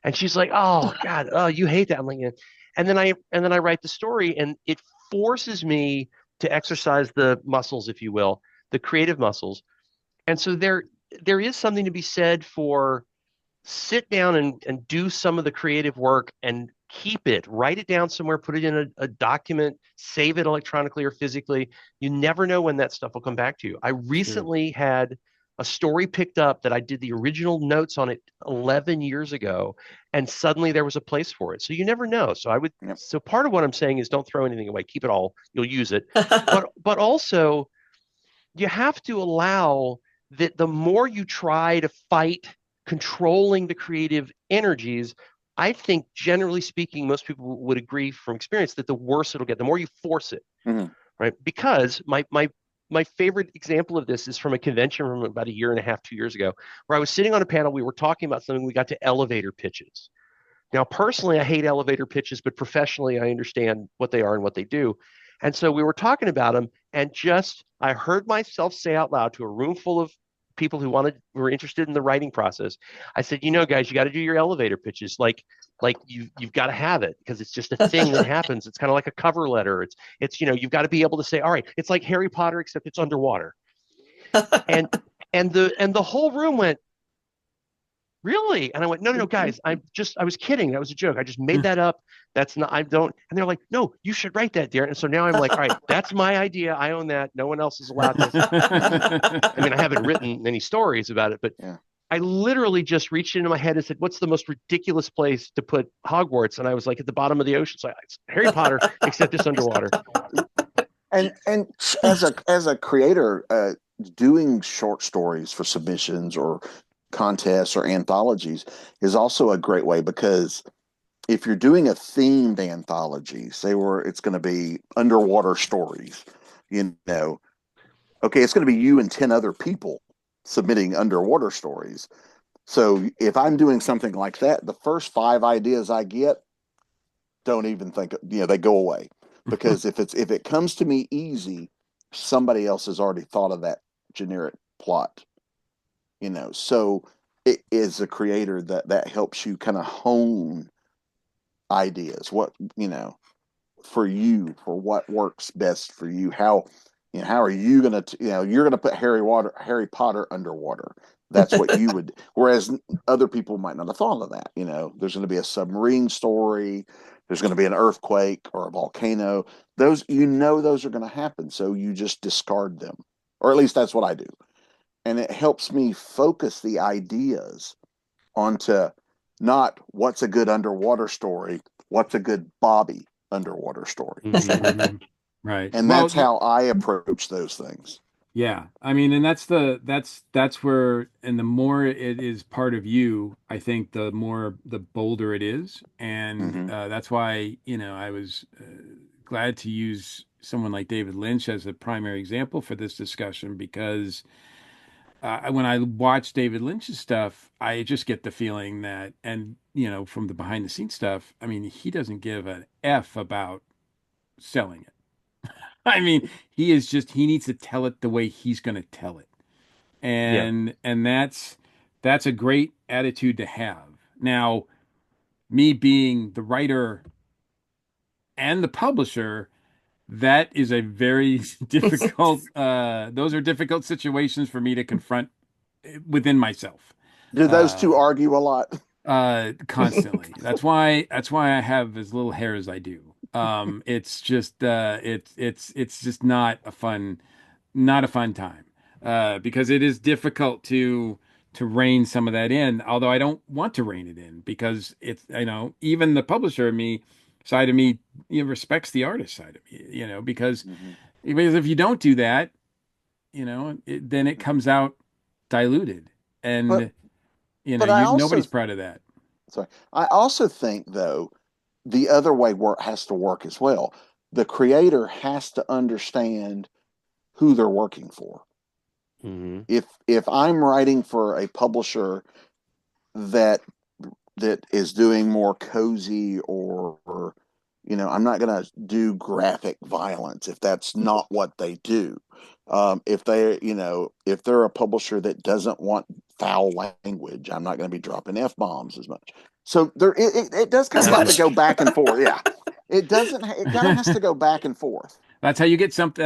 And she's like, "Oh God, oh, you hate that." I'm like, "Yeah." And then I write the story, and it forces me to exercise the muscles, if you will, the creative muscles. And so there is something to be said for sit down and do some of the creative work and write it down somewhere, put it in a document, save it electronically or physically. You never know when that stuff will come back to you. I recently had a story picked up that I did the original notes on it 11 years ago, and suddenly there was a place for it. So you never know. Yep. So part of what I'm saying is don't throw anything away. Keep it all. You'll use it. But also you have to allow that the more you try to fight controlling the creative energies, I think generally speaking, most people would agree from experience that the worse it'll get, the more you force it, right? Because my favorite example of this is from a convention from about a year and a half, 2 years ago, where I was sitting on a panel. We were talking about something. We got to elevator pitches. Now, personally, I hate elevator pitches, but professionally, I understand what they are and what they do. And so we were talking about them, and just I heard myself say out loud to a room full of people who were interested in the writing process. I said, guys, you got to do your elevator pitches. Like you've got to have it, because it's just a thing that happens. It's kind of like a cover letter. It's you've got to be able to say, all right, it's like Harry Potter, except it's underwater. And the whole room went, really? And I went, no, guys, I was kidding. That was a joke. I just made that up. That's not, I don't. And they're like, no, you should write that, Darren. And so now I'm like, all right, that's my idea. I own that. No one else is allowed to. I mean, I haven't written any stories about it, but I literally just reached into my head and said, what's the most ridiculous place to put Hogwarts? And I was like, at the bottom of the ocean. So it's Harry Potter, except it's underwater. And as a creator, doing short stories for submissions or contests or anthologies is also a great way, because if you're doing a themed anthology, say where it's going to be underwater stories, okay, it's going to be you and 10 other people submitting underwater stories. So if I'm doing something like that, the first 5 ideas I get, don't even think, they go away, because if it comes to me easy, somebody else has already thought of that generic plot. So it is a creator that helps you kind of hone ideas, what, for you, for what works best for you. How are you going to, you're going to put Harry Potter underwater. That's what you would, whereas other people might not have thought of that. There's going to be a submarine story. There's going to be an earthquake or a volcano. Those are going to happen. So you just discard them, or at least that's what I do. And it helps me focus the ideas onto not what's a good underwater story, what's a good Bobby underwater story. Right. And that's how I approach those things. Yeah. I mean, and that's where, and the more it is part of you, I think the bolder it is. And that's why, I was glad to use someone like David Lynch as a primary example for this discussion, because when I watch David Lynch's stuff, I just get the feeling that, and from the behind the scenes stuff, I mean, he doesn't give an F about selling it. I mean, he needs to tell it the way he's going to tell it. And that's a great attitude to have. Now, me being the writer and the publisher, that is a very difficult, those are difficult situations for me to confront within myself. Do those two argue a lot? Constantly. That's why I have as little hair as I do. It's just it's just not a fun time, because it is difficult to rein some of that in. Although I don't want to rein it in, because it's, even the publisher of me side of me, respects the artist side of me, because if you don't do that, then it comes out diluted, and but nobody's proud of that. Sorry, I also think, though, the other way has to work as well. The creator has to understand who they're working for. If I'm writing for a publisher that is doing more cozy, or I'm not going to do graphic violence if that's not what they do. If they're a publisher that doesn't want foul language, I'm not going to be dropping F-bombs as much. So it does kind of have to go back and forth. Yeah, it doesn't. It kind of has to go back and forth. That's how you get something.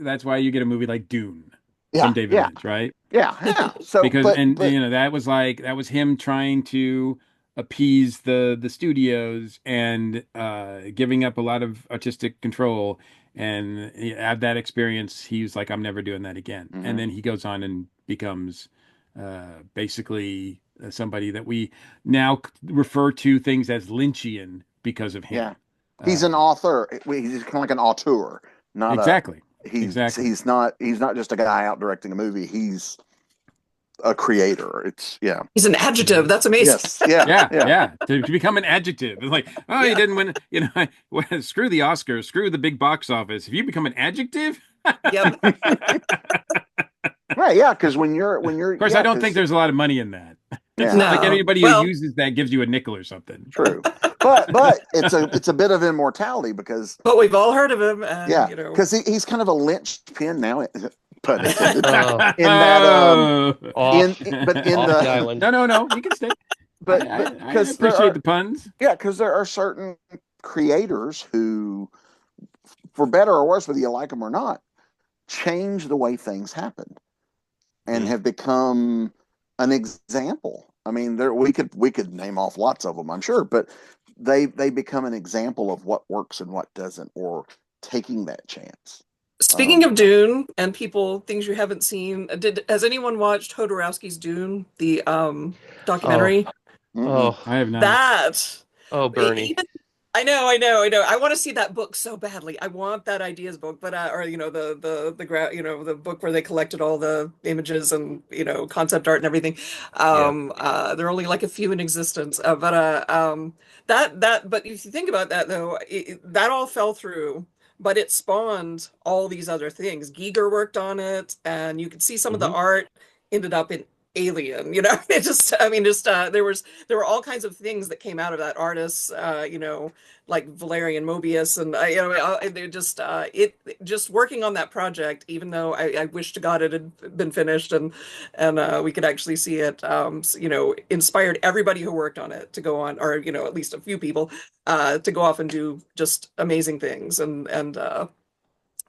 That's why you get a movie like Dune from David Lynch, right? Yeah. So because that was him trying to appease the studios, and giving up a lot of artistic control, and at that experience he was like, I'm never doing that again. And then he goes on and becomes basically somebody that we now refer to things as Lynchian because of him. Yeah. He's an author. He's kind of like an auteur, not a Exactly. Exactly. he's not just a guy out directing a movie. He's a creator. It's yeah. He's an adjective. That's amazing. Yes. Yeah. Yeah, Yeah. yeah. To become an adjective. It's like, oh, you didn't win. Well, screw the Oscars, screw the big box office. If you become an adjective, Yep. Right. Yeah. Because when you're of course, yeah, I don't think there's a lot of money in that. It's Yeah. not like No. anybody who Well, uses that gives you a nickel or something. true. But it's a bit of immortality because but we've all heard of him, and yeah, you know, because he's kind of a linchpin now. Pun intended. Oh, In that off, but in off the the island. no, you can stay. but I because appreciate the puns. yeah, because there are certain creators who, for better or worse, whether you like them or not, change the way things happen and have become an example. I mean, we could name off lots of them, I'm sure, but they become an example of what works and what doesn't, or taking that chance. speaking of Dune and things you haven't seen, has anyone watched Hodorowski's Dune, the documentary? Oh, I have not. That Bernie. even I know, I know, I know. I want to see that book so badly. I want that ideas book, but or the book where they collected all the images and concept art and everything. There are only like a few in existence, but if you think about that though, that all fell through. But it spawned all these other things. Giger worked on it, and you could see some of the art ended up in Alien. There were all kinds of things that came out of that artist, like Valerian Mobius, and they just working on that project. Even though I wish to God it had been finished and we could actually see it, inspired everybody who worked on it to go on, or at least a few people, to go off and do just amazing things, and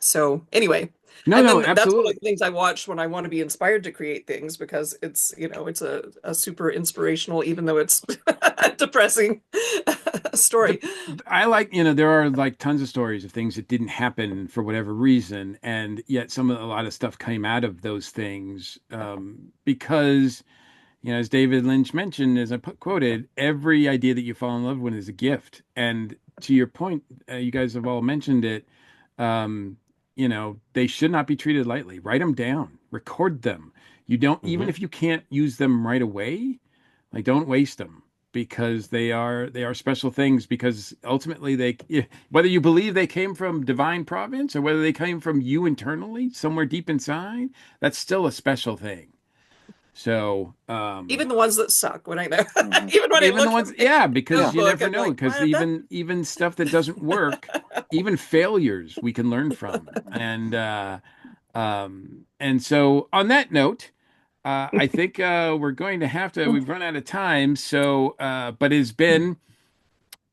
so anyway. No, And no, then that's one of absolutely. the things I watch when I want to be inspired to create things, because it's a super inspirational, even though it's a depressing story. I like, there are like tons of stories of things that didn't happen for whatever reason, and yet a lot of stuff came out of those things because, as David Lynch mentioned, as I quoted, every idea that you fall in love with is a gift. And to your point, you guys have all mentioned it. Um, they should not be treated lightly. Write them down, record them. You don't, even if you can't use them right away, like don't waste them, because they are special things, because ultimately whether you believe they came from divine providence or whether they came from you internally somewhere deep inside, that's still a special thing. So, Even the ones that suck, when I know, even when I even the look ones, at my yeah, because you notebook, never I'm know. like, Because "What? even stuff that doesn't work, even failures, we can learn from. And so on that note, I think we're going to have to. We've run out of time. So, but it's been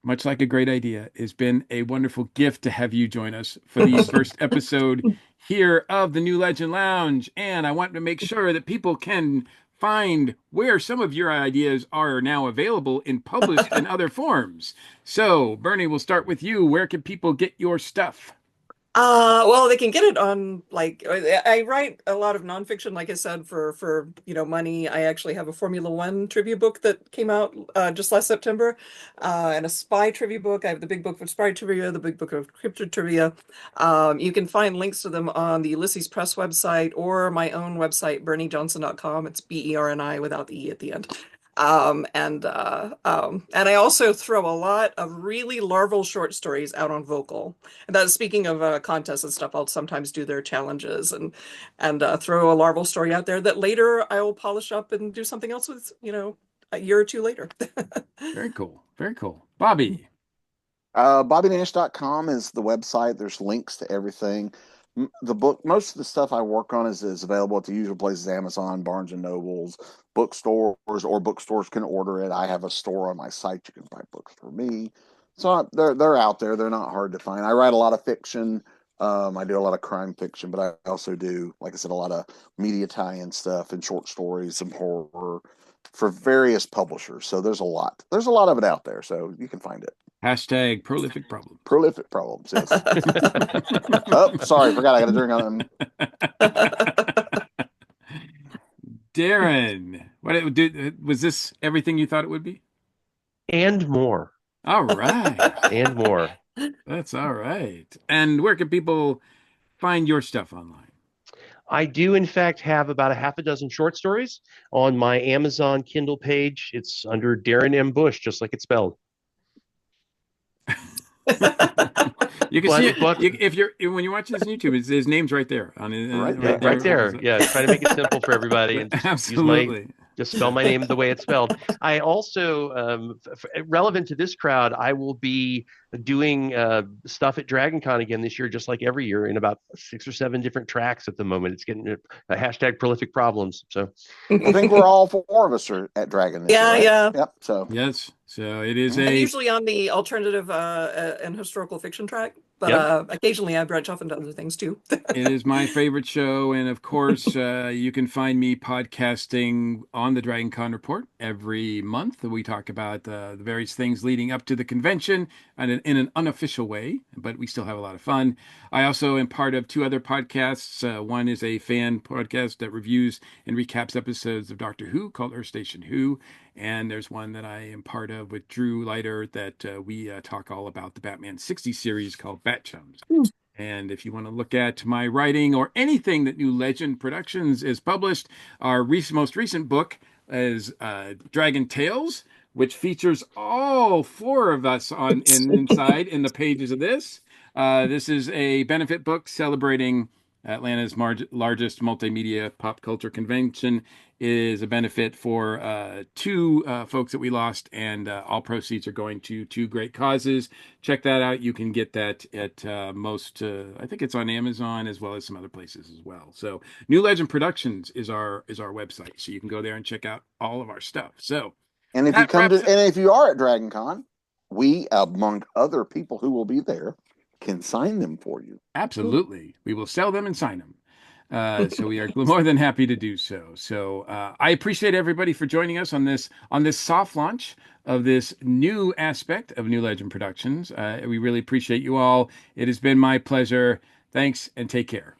much like a great idea. It's been a wonderful gift to have you join us for the first episode here of the New Legend Lounge. And I want to make sure that people can find where some of your ideas are now available in published and other forms. So, Bernie, we'll start with you. Where can people get your stuff? Well, they can get it on, like, I write a lot of nonfiction, like I said, for money. I actually have a Formula One trivia book that came out just last September, and a spy trivia book. I have the big book of spy trivia, the big book of cryptid trivia. You can find links to them on the Ulysses Press website or my own website, BernieJohnson.com. It's BERNI without the E at the end. And I also throw a lot of really larval short stories out on Vocal. And that's, speaking of contests and stuff, I'll sometimes do their challenges and throw a larval story out there that later I will polish up and do something else with, a year or two later. Very cool. Very cool. Bobby. BobbyNash.com is the website. There's links to everything. The book, most of the stuff I work on is available at the usual places: Amazon, Barnes and Nobles, bookstores, or bookstores can order it. I have a store on my site. You can buy books for me. So they're out there. They're not hard to find. I write a lot of fiction. I do a lot of crime fiction, but I also do, like I said, a lot of media tie-in stuff and short stories, some horror for various publishers. So there's a lot. There's a lot of it out there, so you can find it. Hashtag prolific problem. Prolific problems, yes. Oh, sorry, forgot I got a drink on. Darren, was this everything you thought it would be? And more. All right. And more. That's all right. And where can people find your stuff online? I do, in fact, have about a half a dozen short stories on my Amazon Kindle page. It's under Darren M. Bush, just like it's spelled. You can see it But if you're when you're watching this on YouTube. His name's right there on it, right there. Yeah, try to make it simple for everybody and just Absolutely. just spell my name the way it's spelled. I also, relevant to this crowd, I will be doing stuff at DragonCon again this year, just like every year, in about 6 or 7 different tracks at the moment. It's getting a hashtag prolific problems. So I think we're all 4 of us are at Dragon this year, right? Yeah. Yep. So Yes. So it is I'm a usually on the alternative and historical fiction track, but Yep. occasionally I branch off into other things too. It is my favorite show, and of course, you can find me podcasting on the Dragon Con Report every month. We talk about the various things leading up to the convention and in an unofficial way, but we still have a lot of fun. I also am part of 2 other podcasts. One is a fan podcast that reviews and recaps episodes of Doctor Who called Earth Station Who, and there's one that I am part of with Drew Leiter that we talk all about the Batman 60 series called Bat Chums. And if you want to look at my writing or anything that New Legend Productions is published, our most recent book is Dragon Tales, which features all 4 of us inside in the pages of this. This is a benefit book celebrating Atlanta's largest multimedia pop culture convention. It is a benefit for 2 folks that we lost, and all proceeds are going to 2 great causes. Check that out. You can get that at I think it's on Amazon as well as some other places as well. So New Legend Productions is our website, so you can go there and check out all of our stuff. So and if you that wraps up. and if you are at Dragon Con, we, among other people who will be there, can sign them for you. Absolutely, we will sell them and sign them. So we are more than happy to do so. So I appreciate everybody for joining us on this soft launch of this new aspect of New Legend Productions. We really appreciate you all. It has been my pleasure. Thanks and take care.